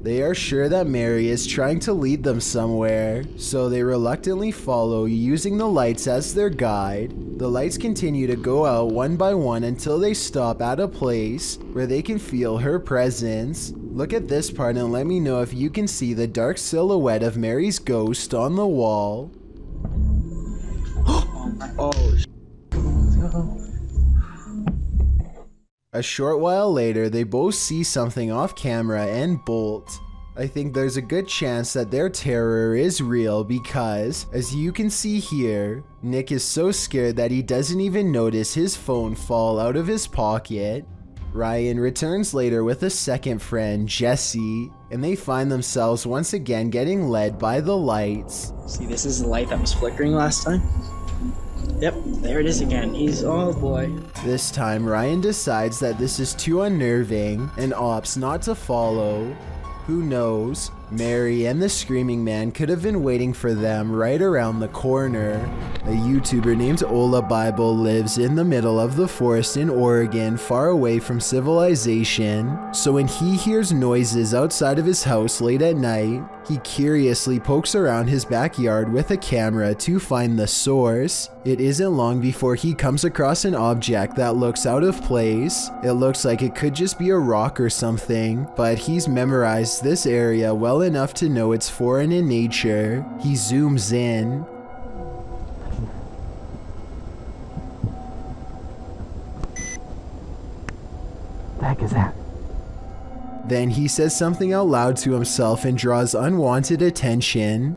They are sure that Mary is trying to lead them somewhere, so they reluctantly follow, using the lights as their guide. The lights continue to go out one by one until they stop at a place where they can feel her presence. Look at this part and let me know if you can see the dark silhouette of Mary's ghost on the wall. A short while later, they both see something off camera and bolt. I think there's a good chance that their terror is real because, as you can see here, Nick is so scared that he doesn't even notice his phone fall out of his pocket. Ryan returns later with a second friend, Jesse, and they find themselves once again getting led by the lights. See, this is the light that was flickering last time. Yep, there it is again. Oh boy. This time, Ryan decides that this is too unnerving and opts not to follow. Who knows? Mary and the Screaming Man could have been waiting for them right around the corner. A YouTuber named Ola Bible lives in the middle of the forest in Oregon, far away from civilization. So when he hears noises outside of his house late at night, he curiously pokes around his backyard with a camera to find the source. It isn't long before he comes across an object that looks out of place. It looks like it could just be a rock or something, but he's memorized this area well enough to know it's foreign in nature. He zooms in. The heck is that? Then he says something out loud to himself and draws unwanted attention.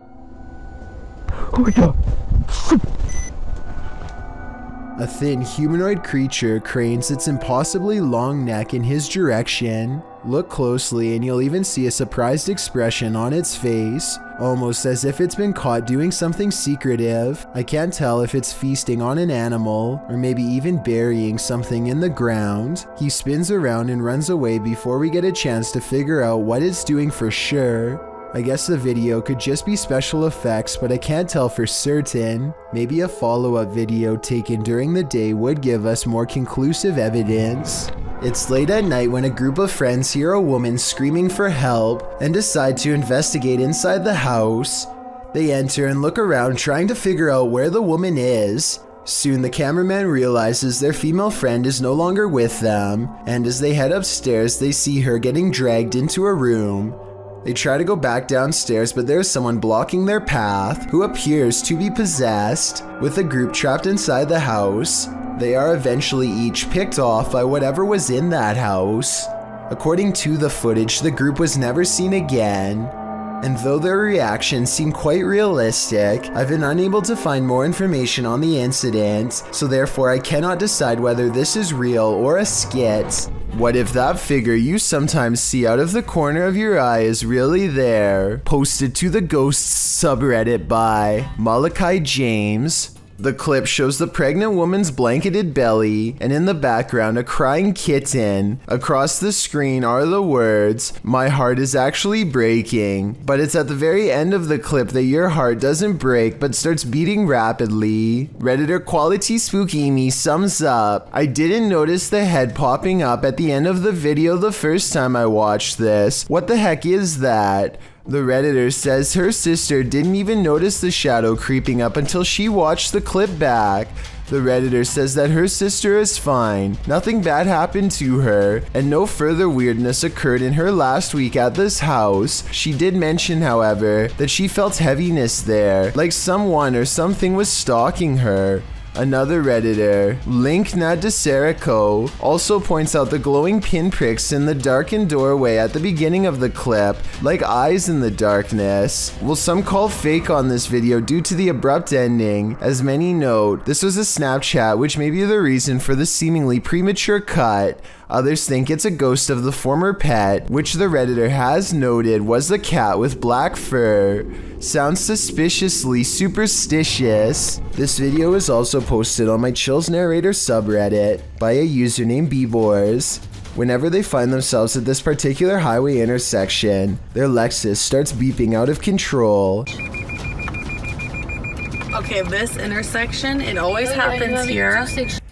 A thin humanoid creature cranes its impossibly long neck in his direction. Look closely and you'll even see a surprised expression on its face, almost as if it's been caught doing something secretive. I can't tell if it's feasting on an animal or maybe even burying something in the ground. He spins around and runs away before we get a chance to figure out what it's doing for sure. I guess the video could just be special effects, but I can't tell for certain. Maybe a follow-up video taken during the day would give us more conclusive evidence. It's late at night when a group of friends hear a woman screaming for help and decide to investigate inside the house. They enter and look around trying to figure out where the woman is. Soon the cameraman realizes their female friend is no longer with them, and as they head upstairs they see her getting dragged into a room. They try to go back downstairs, but there's someone blocking their path who appears to be possessed. With the group trapped inside the house, they are eventually each picked off by whatever was in that house. According to the footage, the group was never seen again. And though their reactions seem quite realistic, I've been unable to find more information on the incident, so therefore I cannot decide whether this is real or a skit. What if that figure you sometimes see out of the corner of your eye is really there? Posted to the Ghosts subreddit by Malachi James. The clip shows the pregnant woman's blanketed belly, and in the background a crying kitten. Across the screen are the words, "My heart is actually breaking." But it's at the very end of the clip that your heart doesn't break but starts beating rapidly. Redditor Quality Spooky Me sums up, "I didn't notice the head popping up at the end of the video the first time I watched this. What the heck is that?" The Redditor says her sister didn't even notice the shadow creeping up until she watched the clip back. The Redditor says that her sister is fine, nothing bad happened to her, and no further weirdness occurred in her last week at this house. She did mention, however, that she felt heaviness there, like someone or something was stalking her. Another Redditor, Link Nadiserico, also points out the glowing pinpricks in the darkened doorway at the beginning of the clip, like eyes in the darkness. Well, some call fake on this video due to the abrupt ending. As many note, this was a Snapchat, which may be the reason for the seemingly premature cut. Others think it's a ghost of the former pet, which the Redditor has noted was the cat with black fur. Sounds suspiciously superstitious. This video is also posted on my Chills Narrator subreddit by a user named Bebors. Whenever they find themselves at this particular highway intersection, their Lexus starts beeping out of control. Okay, this intersection, it always happens here.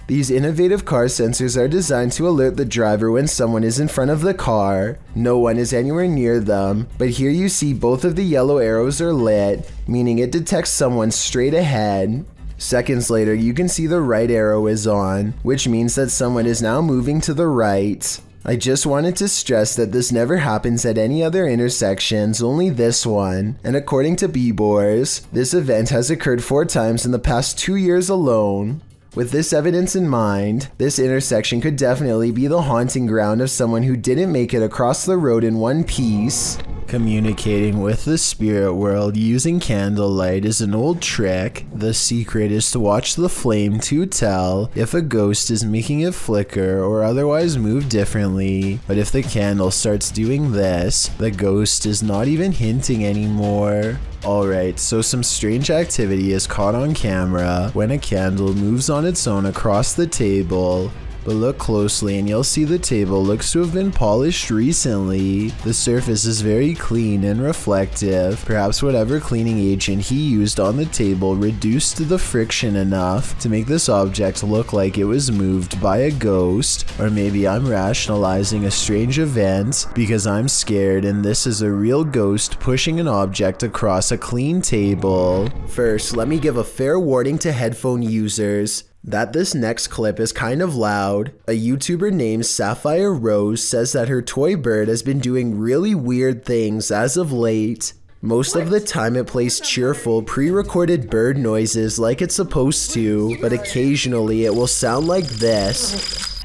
These innovative car sensors are designed to alert the driver when someone is in front of the car. No one is anywhere near them, but here you see both of the yellow arrows are lit, meaning it detects someone straight ahead. Seconds later, you can see the right arrow is on, which means that someone is now moving to the right. I just wanted to stress that this never happens at any other intersections, only this one. And according to Bebors, this event has occurred 4 times in the past 2 years alone. With this evidence in mind, this intersection could definitely be the haunting ground of someone who didn't make it across the road in one piece. Communicating with the spirit world using candlelight is an old trick. The secret is to watch the flame to tell if a ghost is making it flicker or otherwise move differently. But if the candle starts doing this, the ghost is not even hinting anymore. Alright, so some strange activity is caught on camera when a candle moves on its own across the table. But look closely and you'll see the table looks to have been polished recently. The surface is very clean and reflective. Perhaps whatever cleaning agent he used on the table reduced the friction enough to make this object look like it was moved by a ghost. Or maybe I'm rationalizing a strange event because I'm scared and this is a real ghost pushing an object across a clean table. First, let me give a fair warning to headphone users that this next clip is kind of loud. A YouTuber named Sapphire Rose says that her toy bird has been doing really weird things as of late. Most of the time it plays cheerful, pre-recorded bird noises like it's supposed to, but occasionally it will sound like this.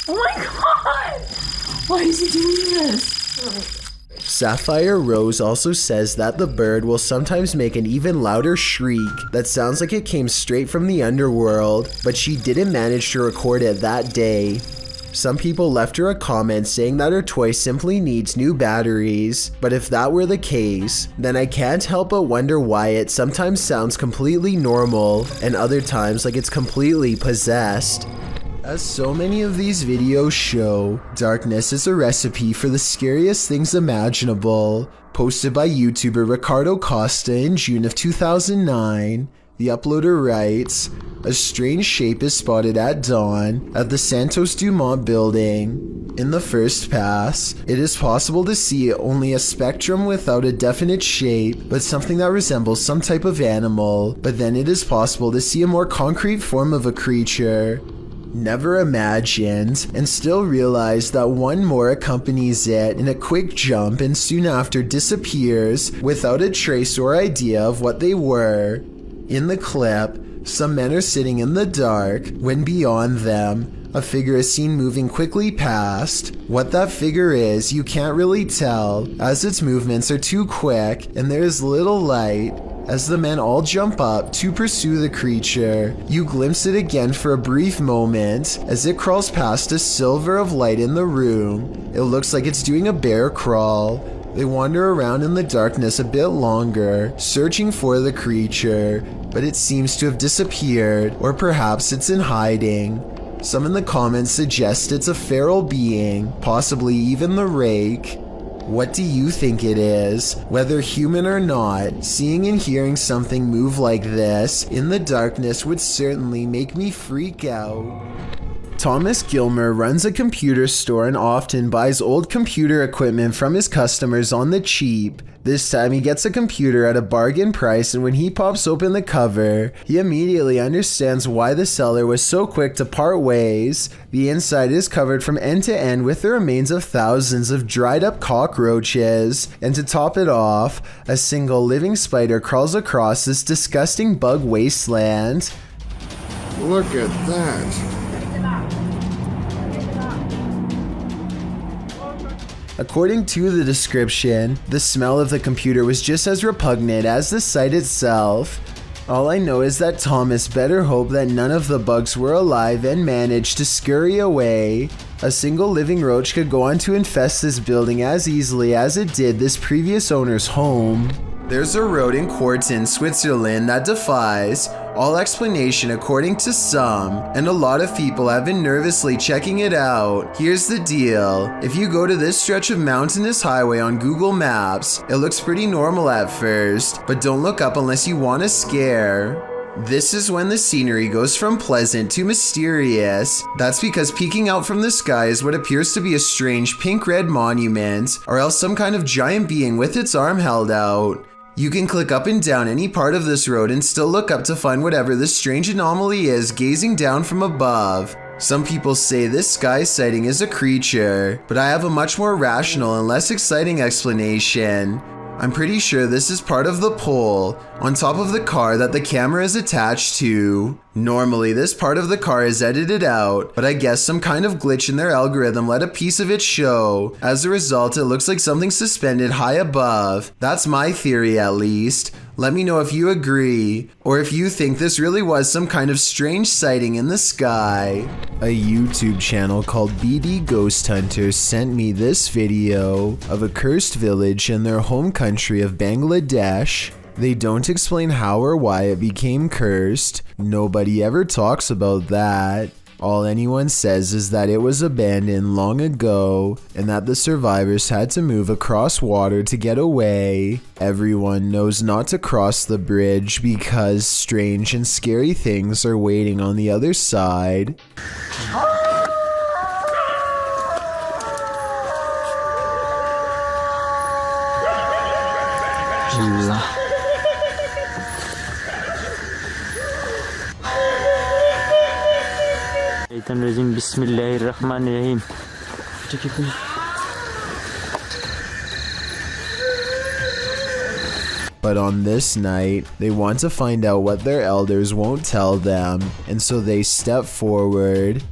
Oh my god! Why is he doing this? Sapphire Rose also says that the bird will sometimes make an even louder shriek that sounds like it came straight from the underworld, but she didn't manage to record it that day. Some people left her a comment saying that her toy simply needs new batteries, but if that were the case, then I can't help but wonder why it sometimes sounds completely normal and other times like it's completely possessed. As so many of these videos show, darkness is a recipe for the scariest things imaginable. Posted by YouTuber Ricardo Costa in June of 2009, the uploader writes, "A strange shape is spotted at dawn at the Santos Dumont building. In the first pass, it is possible to see only a spectrum without a definite shape, but something that resembles some type of animal, but then it is possible to see a more concrete form of a creature. Never imagined, and still realized that one more accompanies it in a quick jump and soon after disappears without a trace or idea of what they were. In the clip, some men are sitting in the dark when beyond them, a figure is seen moving quickly past. What that figure is, you can't really tell, as its movements are too quick and there is little light. As the men all jump up to pursue the creature, you glimpse it again for a brief moment as it crawls past a silver of light in the room. It looks like it's doing a bear crawl. They wander around in the darkness a bit longer, searching for the creature, but it seems to have disappeared, or perhaps it's in hiding. Some in the comments suggest it's a feral being, possibly even the rake. What do you think it is? Whether human or not, seeing and hearing something move like this in the darkness would certainly make me freak out." Thomas Gilmer runs a computer store and often buys old computer equipment from his customers on the cheap. This time he gets a computer at a bargain price, and when he pops open the cover, he immediately understands why the seller was so quick to part ways. The inside is covered from end to end with the remains of thousands of dried up cockroaches, and to top it off, a single living spider crawls across this disgusting bug wasteland. Look at that. According to the description, the smell of the computer was just as repugnant as the site itself. All I know is that Thomas better hope that none of the bugs were alive and managed to scurry away. A single living roach could go on to infest this building as easily as it did this previous owner's home. There's a rodent quartz in Switzerland that defies all explanation according to some, and a lot of people have been nervously checking it out. Here's the deal. If you go to this stretch of mountainous highway on Google Maps, it looks pretty normal at first, but don't look up unless you want a scare. This is when the scenery goes from pleasant to mysterious. That's because peeking out from the sky is what appears to be a strange pink-red monument, or else some kind of giant being with its arm held out. You can click up and down any part of this road and still look up to find whatever this strange anomaly is gazing down from above. Some people say this sky sighting is a creature, but I have a much more rational and less exciting explanation. I'm pretty sure this is part of the pole on top of the car that the camera is attached to. Normally, this part of the car is edited out, but I guess some kind of glitch in their algorithm let a piece of it show. As a result, it looks like something suspended high above. That's my theory, at least. Let me know if you agree, or if you think this really was some kind of strange sighting in the sky. A YouTube channel called BD Ghost Hunters sent me this video of a cursed village in their home country of Bangladesh. They don't explain how or why it became cursed. Nobody ever talks about that. All anyone says is that it was abandoned long ago and that the survivors had to move across water to get away. Everyone knows not to cross the bridge because strange and scary things are waiting on the other side. Bismillahirrahmanirrahim. But on this night, they want to find out what their elders won't tell them, and so they step forward.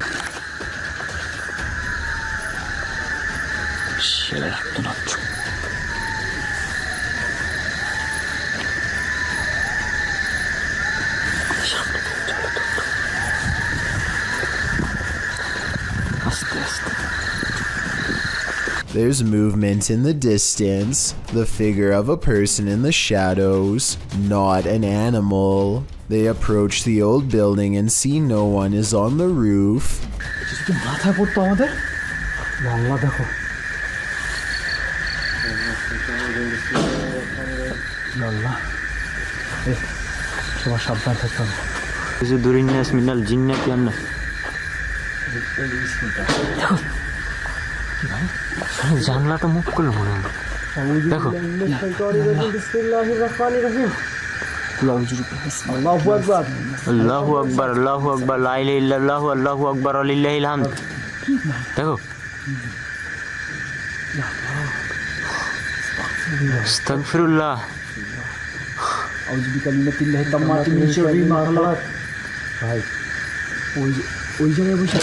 There's movement in the distance, the figure of a person in the shadows, not an animal. They approach the old building and see no one is on the roof. জানলাটা মুখ করলো মনে হয় দেখো আল্লাহু আকবার আল্লাহু আকবার আল্লাহু আকবার লা ইলাহা ইল্লাল্লাহু আল্লাহু আকবার ওয়ালিল্লাহিল হামদ দেখো আস্তাগফিরুল্লাহ আউযু বিকালিমাতিল্লাহি তাম্মাতি মিন শাররি মা খালাক ভাই ওই জায়গায় বসে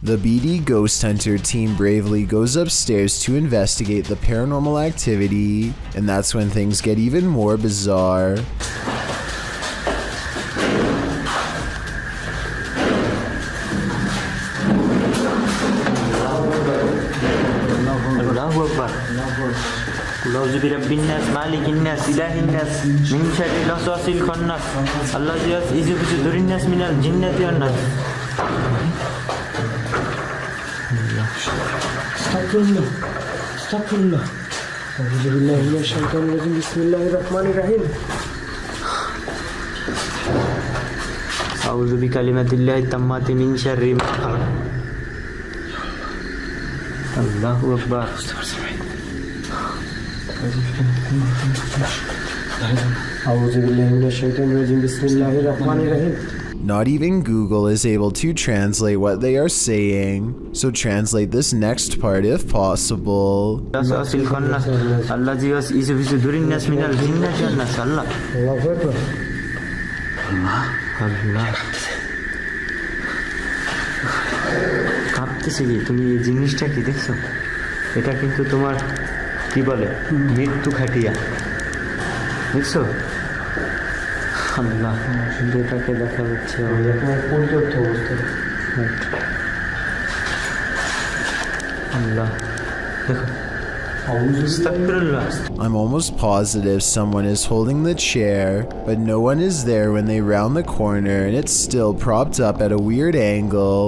The BD Ghost Hunter team bravely goes upstairs to investigate the paranormal activity, and that's when things get even more bizarre. أعوذ برب الناس مالك الناس إله الناس من شر الوسواس الخناس الذي يوسوس في صدور الناس من الجنة والناس استغفر الله استغفر الله أعوذ بالله من الشيطان الرجيم بسم الله الرحمن الرحيم أعوذ بكلمات الله التامات من شر ما خلق الله أكبر Not even Google is able to translate what they are saying, so translate this next part if possible. কাঁপতেছে কি তুমি এই জিনিসটা কি দেখছো এটা কিন্তু তোমার কি বলে মৃত্যু খাটিয়া দেখছো আল্লাহ শুধু এটাকে দেখা যাচ্ছে আল্লাহ দেখো I'm almost positive someone is holding the chair, but no one is there when they round the corner and it's still propped up at a weird angle.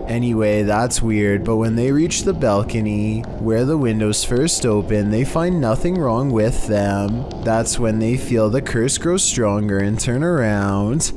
Anyway, that's weird, but when they reach the balcony, where the windows first open, they find nothing wrong with them. That's when they feel the curse grow stronger and turn around.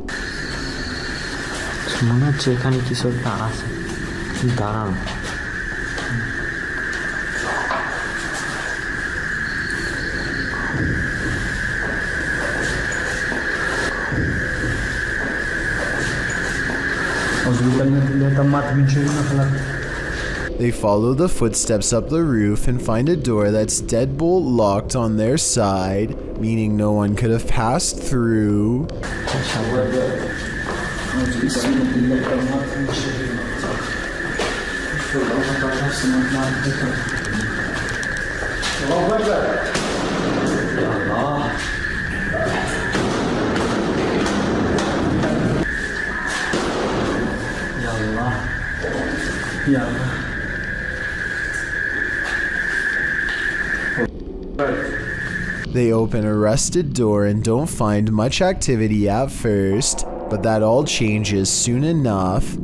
They follow the footsteps up the roof and find a door that's deadbolt locked on their side, meaning no one could have passed through. They open a rusted door and don't find much activity at first, but that all changes soon enough.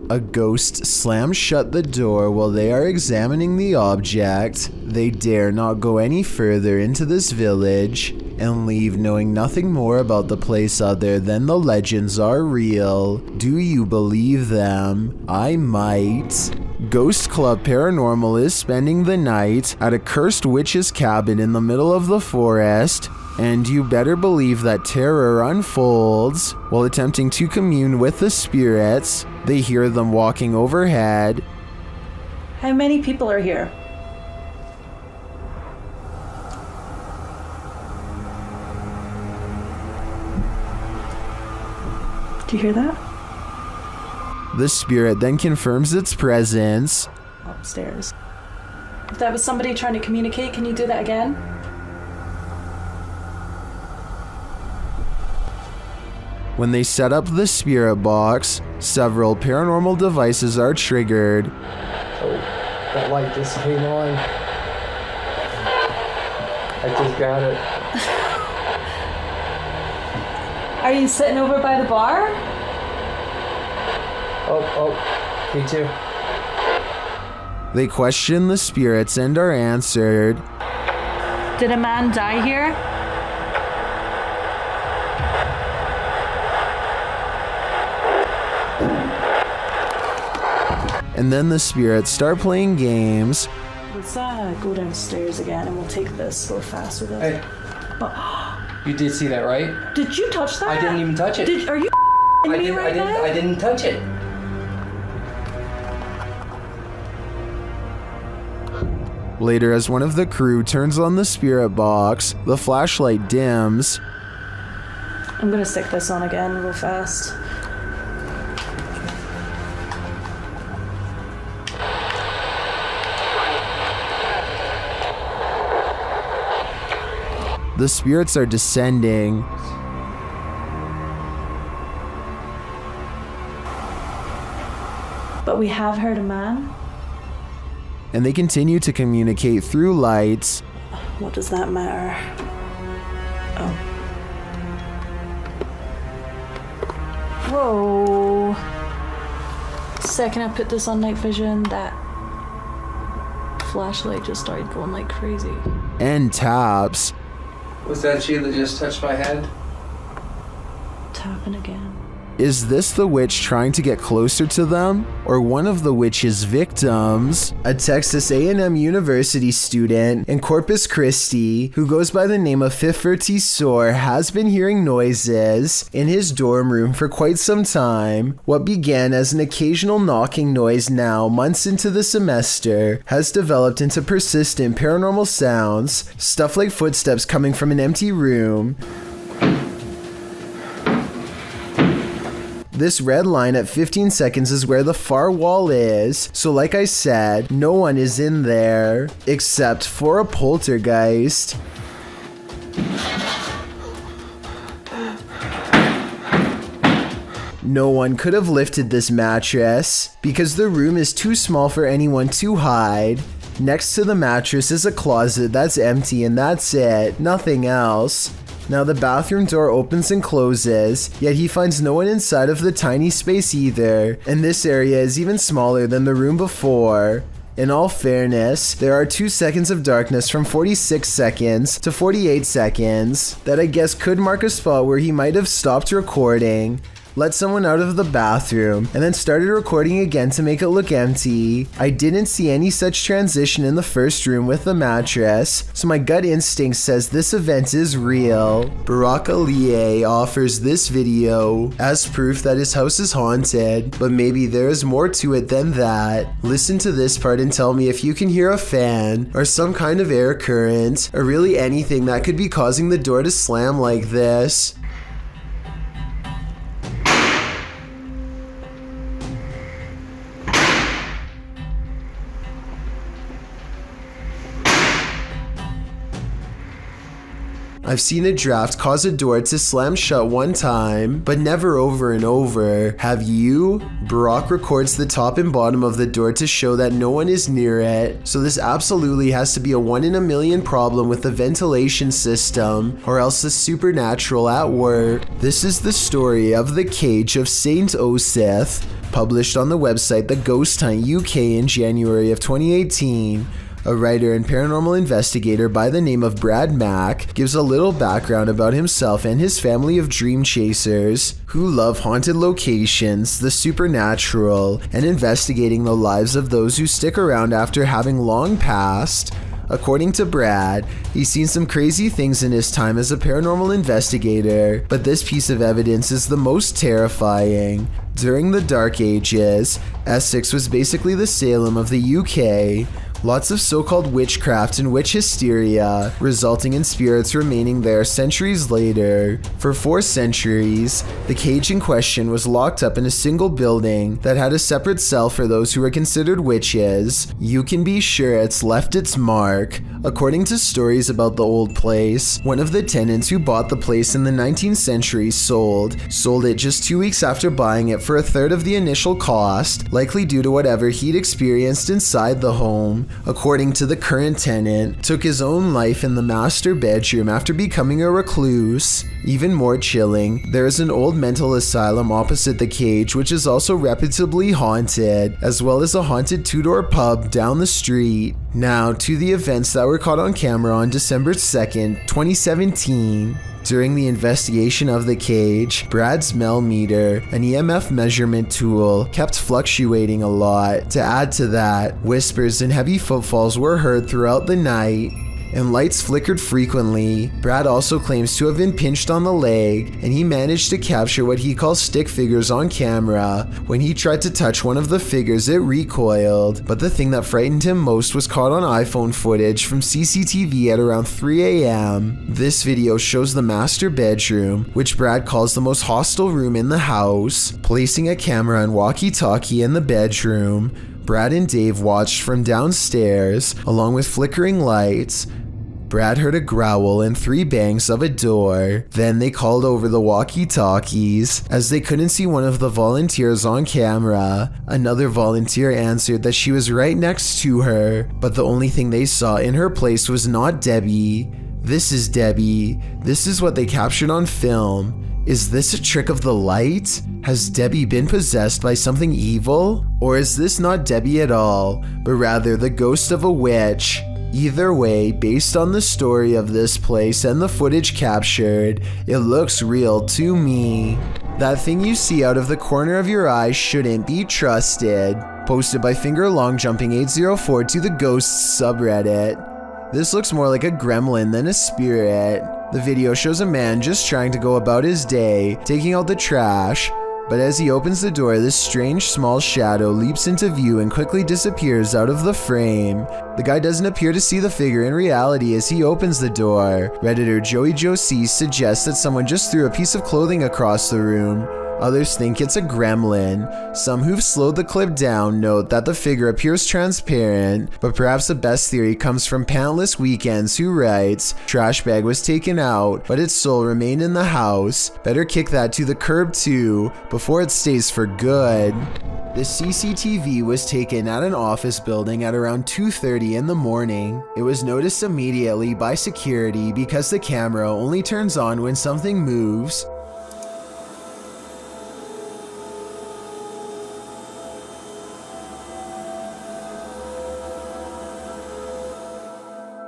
A ghost slams shut the door while they are examining the object. They dare not go any further into this village and leave knowing nothing more about the place other than the legends are real. Do you believe them? I might. Ghost Club Paranormal is spending the night at a cursed witch's cabin in the middle of the forest, and you better believe that terror unfolds. While attempting to commune with the spirits, they hear them walking overhead. How many people are here? Do you hear that? The spirit then confirms its presence. Upstairs. If that was somebody trying to communicate, can you do that again? When they set up the spirit box, several paranormal devices are triggered. Oh, that light just came on. I just got it. Are you sitting over by the bar? Oh, me too. They question the spirits and are answered. Did a man die here? And then the spirits start playing games. Let's go downstairs again and we'll take this a little faster. Hey. You did see that, right? Did you touch that? I didn't even touch it. Are you me right now? I didn't touch it. Later, as one of the crew turns on the spirit box, the flashlight dims. I'm gonna stick this on again real fast. The spirits are descending. But we have heard a man. And they continue to communicate through lights. What does that matter? Oh. Whoa. Second I put this on night vision, that flashlight just started going like crazy. And taps. Was that she that just touched my head? Tapping again. Is this the witch trying to get closer to them? Or one of the witch's victims? A Texas A&M University student in Corpus Christi, who goes by the name of Fifferty-Soar, has been hearing noises in his dorm room for quite some time. What began as an occasional knocking noise now, months into the semester, has developed into persistent paranormal sounds, stuff like footsteps coming from an empty room. This red line at 15 seconds is where the far wall is, so like I said, no one is in there, except for a poltergeist. No one could have lifted this mattress, because the room is too small for anyone to hide. Next to the mattress is a closet that's empty and that's it, nothing else. Now the bathroom door opens and closes, yet he finds no one inside of the tiny space either, and this area is even smaller than the room before. In all fairness, there are 2 seconds of darkness from 46 seconds to 48 seconds that I guess could mark a spot where he might have stopped recording, let someone out of the bathroom, and then started recording again to make it look empty. I didn't see any such transition in the first room with the mattress, so my gut instinct says this event is real. Barack Ali offers this video as proof that his house is haunted, but maybe there is more to it than that. Listen to this part and tell me if you can hear a fan, or some kind of air current, or really anything that could be causing the door to slam like this. I've seen a draft cause a door to slam shut one time, but never over and over. Have you? Barack records the top and bottom of the door to show that no one is near it, so this absolutely has to be a 1 in a million problem with the ventilation system, or else the supernatural at work. This is the story of the Cage of Saint Osith, published on the website The Ghost Hunt UK in January of 2018. A writer and paranormal investigator by the name of Brad Mack gives a little background about himself and his family of dream chasers who love haunted locations, the supernatural, and investigating the lives of those who stick around after having long passed. According to Brad, he's seen some crazy things in his time as a paranormal investigator, but this piece of evidence is the most terrifying. During the Dark Ages, Essex was basically the Salem of the UK, Lots of so-called witchcraft and witch hysteria, resulting in spirits remaining there centuries later. For 4 centuries, the cage in question was locked up in a single building that had a separate cell for those who were considered witches. You can be sure it's left its mark. According to stories about the old place, one of the tenants who bought the place in the 19th century sold it just 2 weeks after buying it for a third of the initial cost, likely due to whatever he'd experienced inside the home. According to the current tenant, took his own life in the master bedroom after becoming a recluse. Even more chilling, there is an old mental asylum opposite the cage which is also reputably haunted, as well as a haunted 2-door pub down the street. Now to the events that were caught on camera on December 2nd, 2017. During the investigation of the cage, Brad's Mel meter, an EMF measurement tool, kept fluctuating a lot. To add to that, whispers and heavy footfalls were heard throughout the night, and lights flickered frequently. Brad also claims to have been pinched on the leg, and he managed to capture what he calls stick figures on camera. When he tried to touch one of the figures, it recoiled, but the thing that frightened him most was caught on iPhone footage from CCTV at around 3 a.m. This video shows the master bedroom, which Brad calls the most hostile room in the house. Placing a camera and walkie-talkie in the bedroom, Brad and Dave watched from downstairs, along with flickering lights. Brad heard a growl and 3 bangs of a door. Then they called over the walkie-talkies. As they couldn't see one of the volunteers on camera, another volunteer answered that she was right next to her, but the only thing they saw in her place was not Debbie. This is Debbie. This is what they captured on film. Is this a trick of the light? Has Debbie been possessed by something evil? Or is this not Debbie at all, but rather the ghost of a witch? Either way, based on the story of this place and the footage captured, it looks real to me. That thing you see out of the corner of your eye shouldn't be trusted. Posted by FingerLongJumping804 to the Ghosts subreddit. This looks more like a gremlin than a spirit. The video shows a man just trying to go about his day, taking out the trash, but as he opens the door, this strange small shadow leaps into view and quickly disappears out of the frame. The guy doesn't appear to see the figure in reality as he opens the door. Redditor Joey Josie suggests that someone just threw a piece of clothing across the room. Others think it's a gremlin. Some who've slowed the clip down note that the figure appears transparent, but perhaps the best theory comes from Pantless Weekends, who writes, "Trash bag was taken out, but its soul remained in the house. Better kick that to the curb too, before it stays for good." The CCTV was taken at an office building at around 2:30 in the morning. It was noticed immediately by security because the camera only turns on when something moves.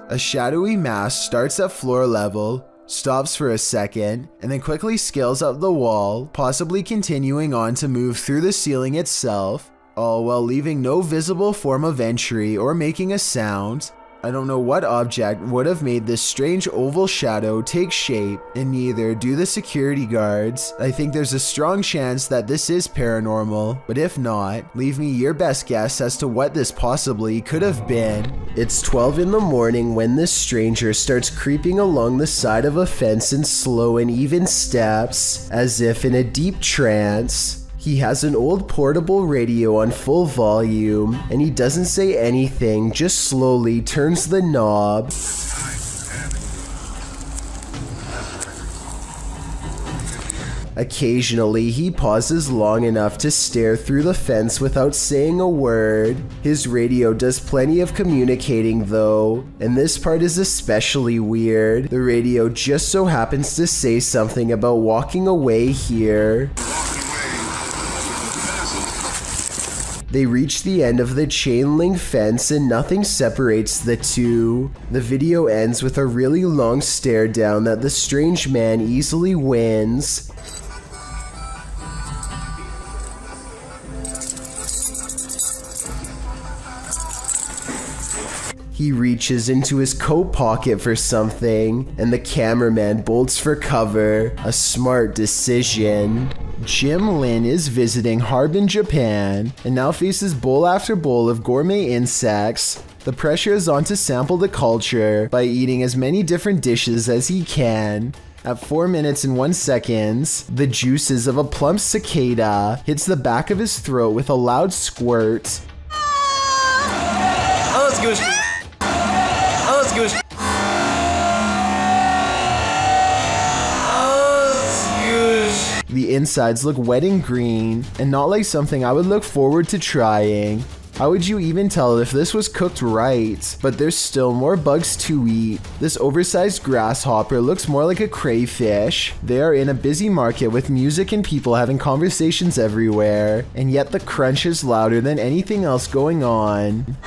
A shadowy mass starts at floor level, stops for a second, and then quickly scales up the wall, possibly continuing on to move through the ceiling itself, all while leaving no visible form of entry or making a sound. I don't know what object would have made this strange oval shadow take shape, and neither do the security guards. I think there's a strong chance that this is paranormal, but if not, leave me your best guess as to what this possibly could have been. It's 12 in the morning when this stranger starts creeping along the side of a fence in slow and even steps, as if in a deep trance. He has an old portable radio on full volume, and he doesn't say anything, just slowly turns the knob. Occasionally, he pauses long enough to stare through the fence without saying a word. His radio does plenty of communicating though, and this part is especially weird. The radio just so happens to say something about walking away here. They reach the end of the chain link fence and nothing separates the two. The video ends with a really long stare down that the strange man easily wins. He reaches into his coat pocket for something, and the cameraman bolts for cover. A smart decision. Jim Lin is visiting Harbin, Japan, and now faces bowl after bowl of gourmet insects. The pressure is on to sample the culture by eating as many different dishes as he can. At 4 minutes and 1 second, the juices of a plump cicada hits the back of his throat with a loud squirt. Oh, it's gooshy. Oh, it's gooshy. The insides look wet and green, and not like something I would look forward to trying. How would you even tell if this was cooked right? But there's still more bugs to eat. This oversized grasshopper looks more like a crayfish. They are in a busy market with music and people having conversations everywhere, and yet the crunch is louder than anything else going on.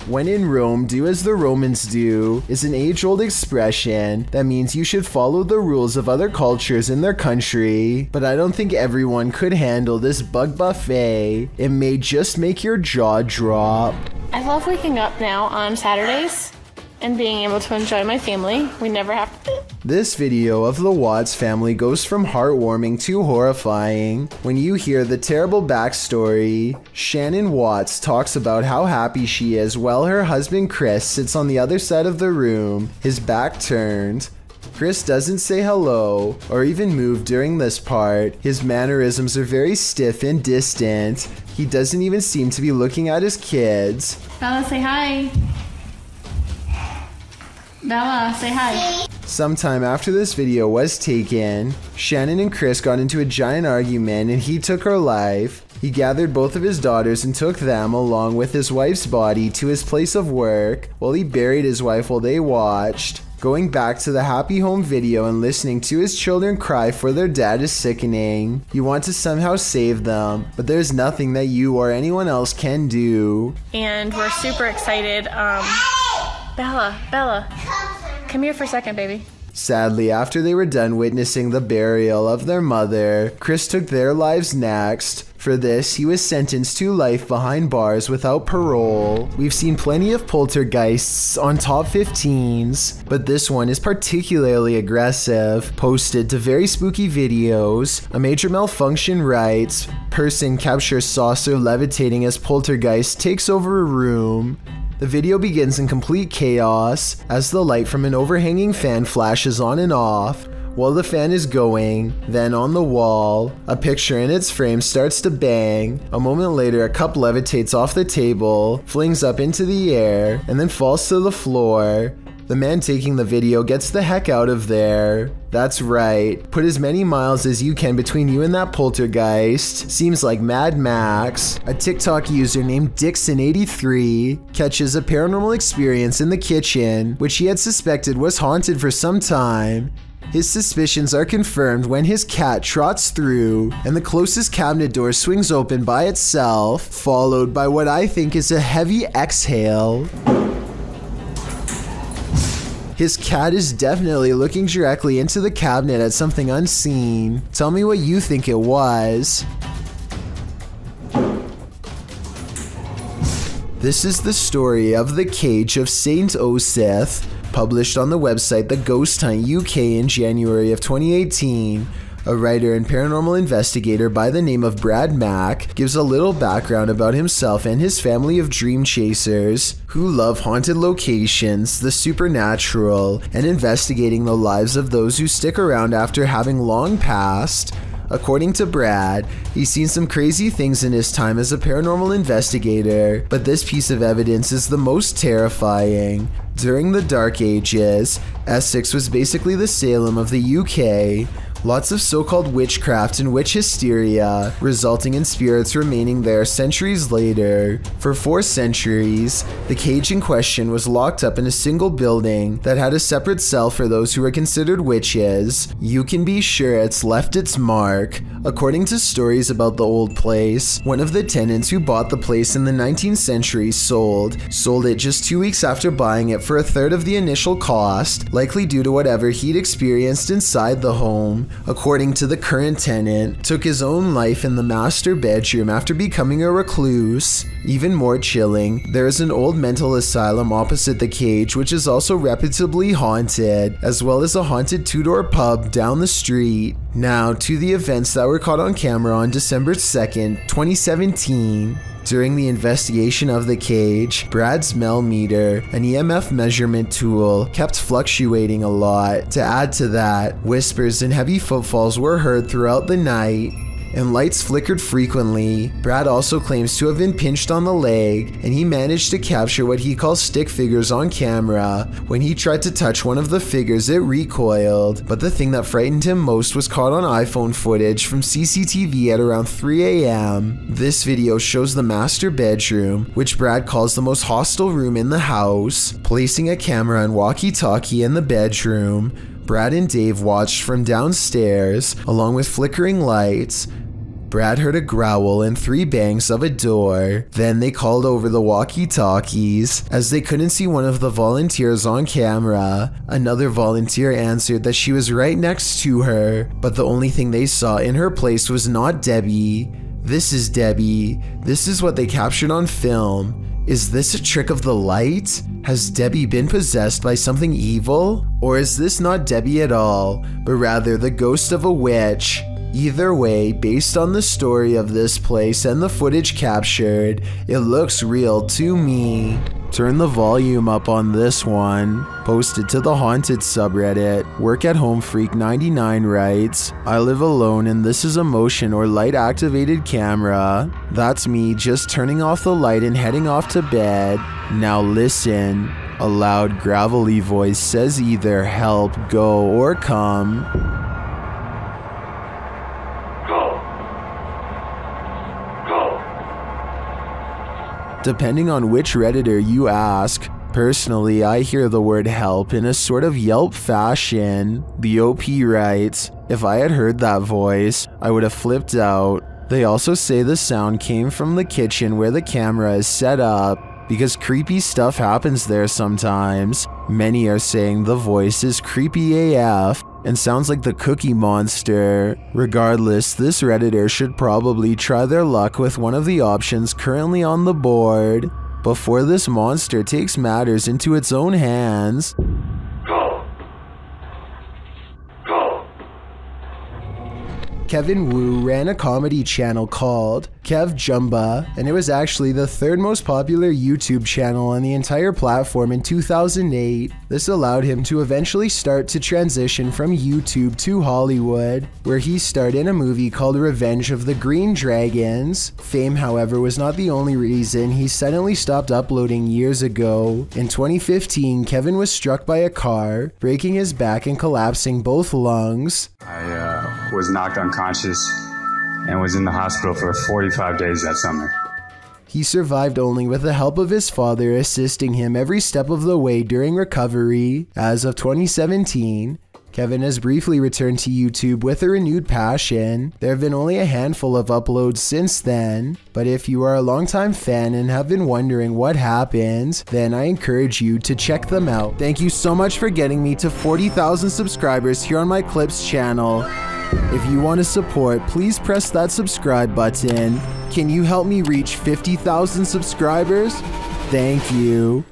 When in Rome, do as the Romans do is an age-old expression that means you should follow the rules of other cultures in their country, but I don't think everyone could handle this bug buffet. It may just make your jaw drop. I love waking up now on Saturdays and being able to enjoy my family. We never have to. This video of the Watts family goes from heartwarming to horrifying. When you hear the terrible backstory, Shannon Watts talks about how happy she is while her husband Chris sits on the other side of the room, his back turned. Chris doesn't say hello or even move during this part. His mannerisms are very stiff and distant. He doesn't even seem to be looking at his kids. Bella, say hi. Bella, say hi. Sometime after this video was taken, Shannon and Chris got into a giant argument and he took her life. He gathered both of his daughters and took them along with his wife's body to his place of work while he buried his wife while they watched. Going back to the happy home video and listening to his children cry for their dad is sickening. You want to somehow save them, but there's nothing that you or anyone else can do. And we're super excited. Bella, come here for a second, baby. Sadly, after they were done witnessing the burial of their mother, Chris took their lives next. For this, he was sentenced to life behind bars without parole. We've seen plenty of poltergeists on top 15s, but this one is particularly aggressive. Posted to very spooky videos, a major malfunction writes, person captures saucer levitating as poltergeist takes over a room. The video begins in complete chaos as the light from an overhanging fan flashes on and off. While the fan is going, then on the wall, a picture in its frame starts to bang. A moment later, a cup levitates off the table, flings up into the air, and then falls to the floor. The man taking the video gets the heck out of there. That's right, put as many miles as you can between you and that poltergeist. Seems like Mad Max. A TikTok user named Dixon83 catches a paranormal experience in the kitchen, which he had suspected was haunted for some time. His suspicions are confirmed when his cat trots through and the closest cabinet door swings open by itself, followed by what I think is a heavy exhale. His cat is definitely looking directly into the cabinet at something unseen. Tell me what you think it was. This is the story of the Cage of Saint Osith, published on the website The Ghost Hunt UK in January of 2018. A writer and paranormal investigator by the name of Brad Mack gives a little background about himself and his family of dream chasers who love haunted locations, the supernatural, and investigating the lives of those who stick around after having long passed. According to Brad, he's seen some crazy things in his time as a paranormal investigator, but this piece of evidence is the most terrifying. During the Dark Ages, Essex was basically the Salem of the UK. Lots of so-called witchcraft and witch hysteria, resulting in spirits remaining there centuries later. For 4 centuries, the cage in question was locked up in a single building that had a separate cell for those who were considered witches. You can be sure it's left its mark. According to stories about the old place, one of the tenants who bought the place in the 19th century sold it just 2 weeks after buying it for a third of the initial cost, likely due to whatever he'd experienced inside the home. According to the current tenant, took his own life in the master bedroom after becoming a recluse. Even more chilling, there is an old mental asylum opposite the cage which is also reputably haunted, as well as a haunted 2-door pub down the street. Now to the events that were caught on camera on December 2nd, 2017. During the investigation of the cage, Brad's smell meter, an EMF measurement tool, kept fluctuating a lot. To add to that, whispers and heavy footfalls were heard throughout the night, and lights flickered frequently. Brad also claims to have been pinched on the leg, and he managed to capture what he calls stick figures on camera. When he tried to touch one of the figures, it recoiled, but the thing that frightened him most was caught on iPhone footage from CCTV at around 3 a.m. This video shows the master bedroom, which Brad calls the most hostile room in the house. Placing a camera and walkie-talkie in the bedroom, Brad and Dave watched from downstairs, along with flickering lights. Brad heard a growl and 3 bangs of a door. Then they called over the walkie-talkies. As they couldn't see one of the volunteers on camera, another volunteer answered that she was right next to her, but the only thing they saw in her place was not Debbie. This is Debbie. This is what they captured on film. Is this a trick of the light? Has Debbie been possessed by something evil? Or is this not Debbie at all, but rather the ghost of a witch? Either way, based on the story of this place and the footage captured, it looks real to me. Turn the volume up on this one. Posted to the haunted subreddit. Work at Home Freak 99 writes, I live alone and this is a motion or light activated camera. That's me just turning off the light and heading off to bed. Now listen. A loud gravelly voice says either help, go, or come. Depending on which Redditor you ask, personally I hear the word help in a sort of Yelp fashion. The OP writes, if I had heard that voice, I would have flipped out. They also say the sound came from the kitchen where the camera is set up, because creepy stuff happens there sometimes. Many are saying the voice is creepy AF and sounds like the Cookie Monster. Regardless, this Redditor should probably try their luck with one of the options currently on the board before this monster takes matters into its own hands. Kevin Wu ran a comedy channel called Kev Jumba, and it was actually the 3rd most popular YouTube channel on the entire platform in 2008. This allowed him to eventually start to transition from YouTube to Hollywood, where he starred in a movie called Revenge of the Green Dragons. Fame, however, was not the only reason he suddenly stopped uploading years ago. In 2015, Kevin was struck by a car, breaking his back and collapsing both lungs. I was knocked unconscious and was in the hospital for 45 days that summer. He survived only with the help of his father assisting him every step of the way during recovery. As of 2017, Kevin has briefly returned to YouTube with a renewed passion. There have been only a handful of uploads since then, but if you are a longtime fan and have been wondering what happened, then I encourage you to check them out. Thank you so much for getting me to 40,000 subscribers here on my Clips channel. If you want to support, please press that subscribe button. Can you help me reach 50,000 subscribers? Thank you.